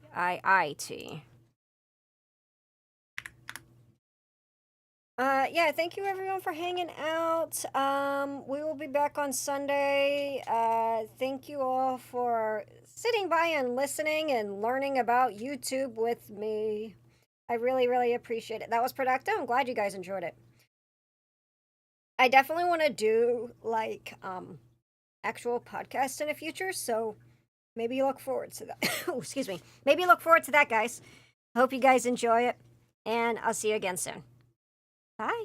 Yeah, thank you everyone for hanging out. We will be back on Sunday. Thank you all for sitting by and listening and learning about YouTube with me. I really, really appreciate it. That was productive. I'm glad you guys enjoyed it. I definitely want to do like actual podcasts in the future, so maybe look forward to that. Oh, excuse me. Maybe look forward to that, guys. I hope you guys enjoy it, and I'll see you again soon. Bye.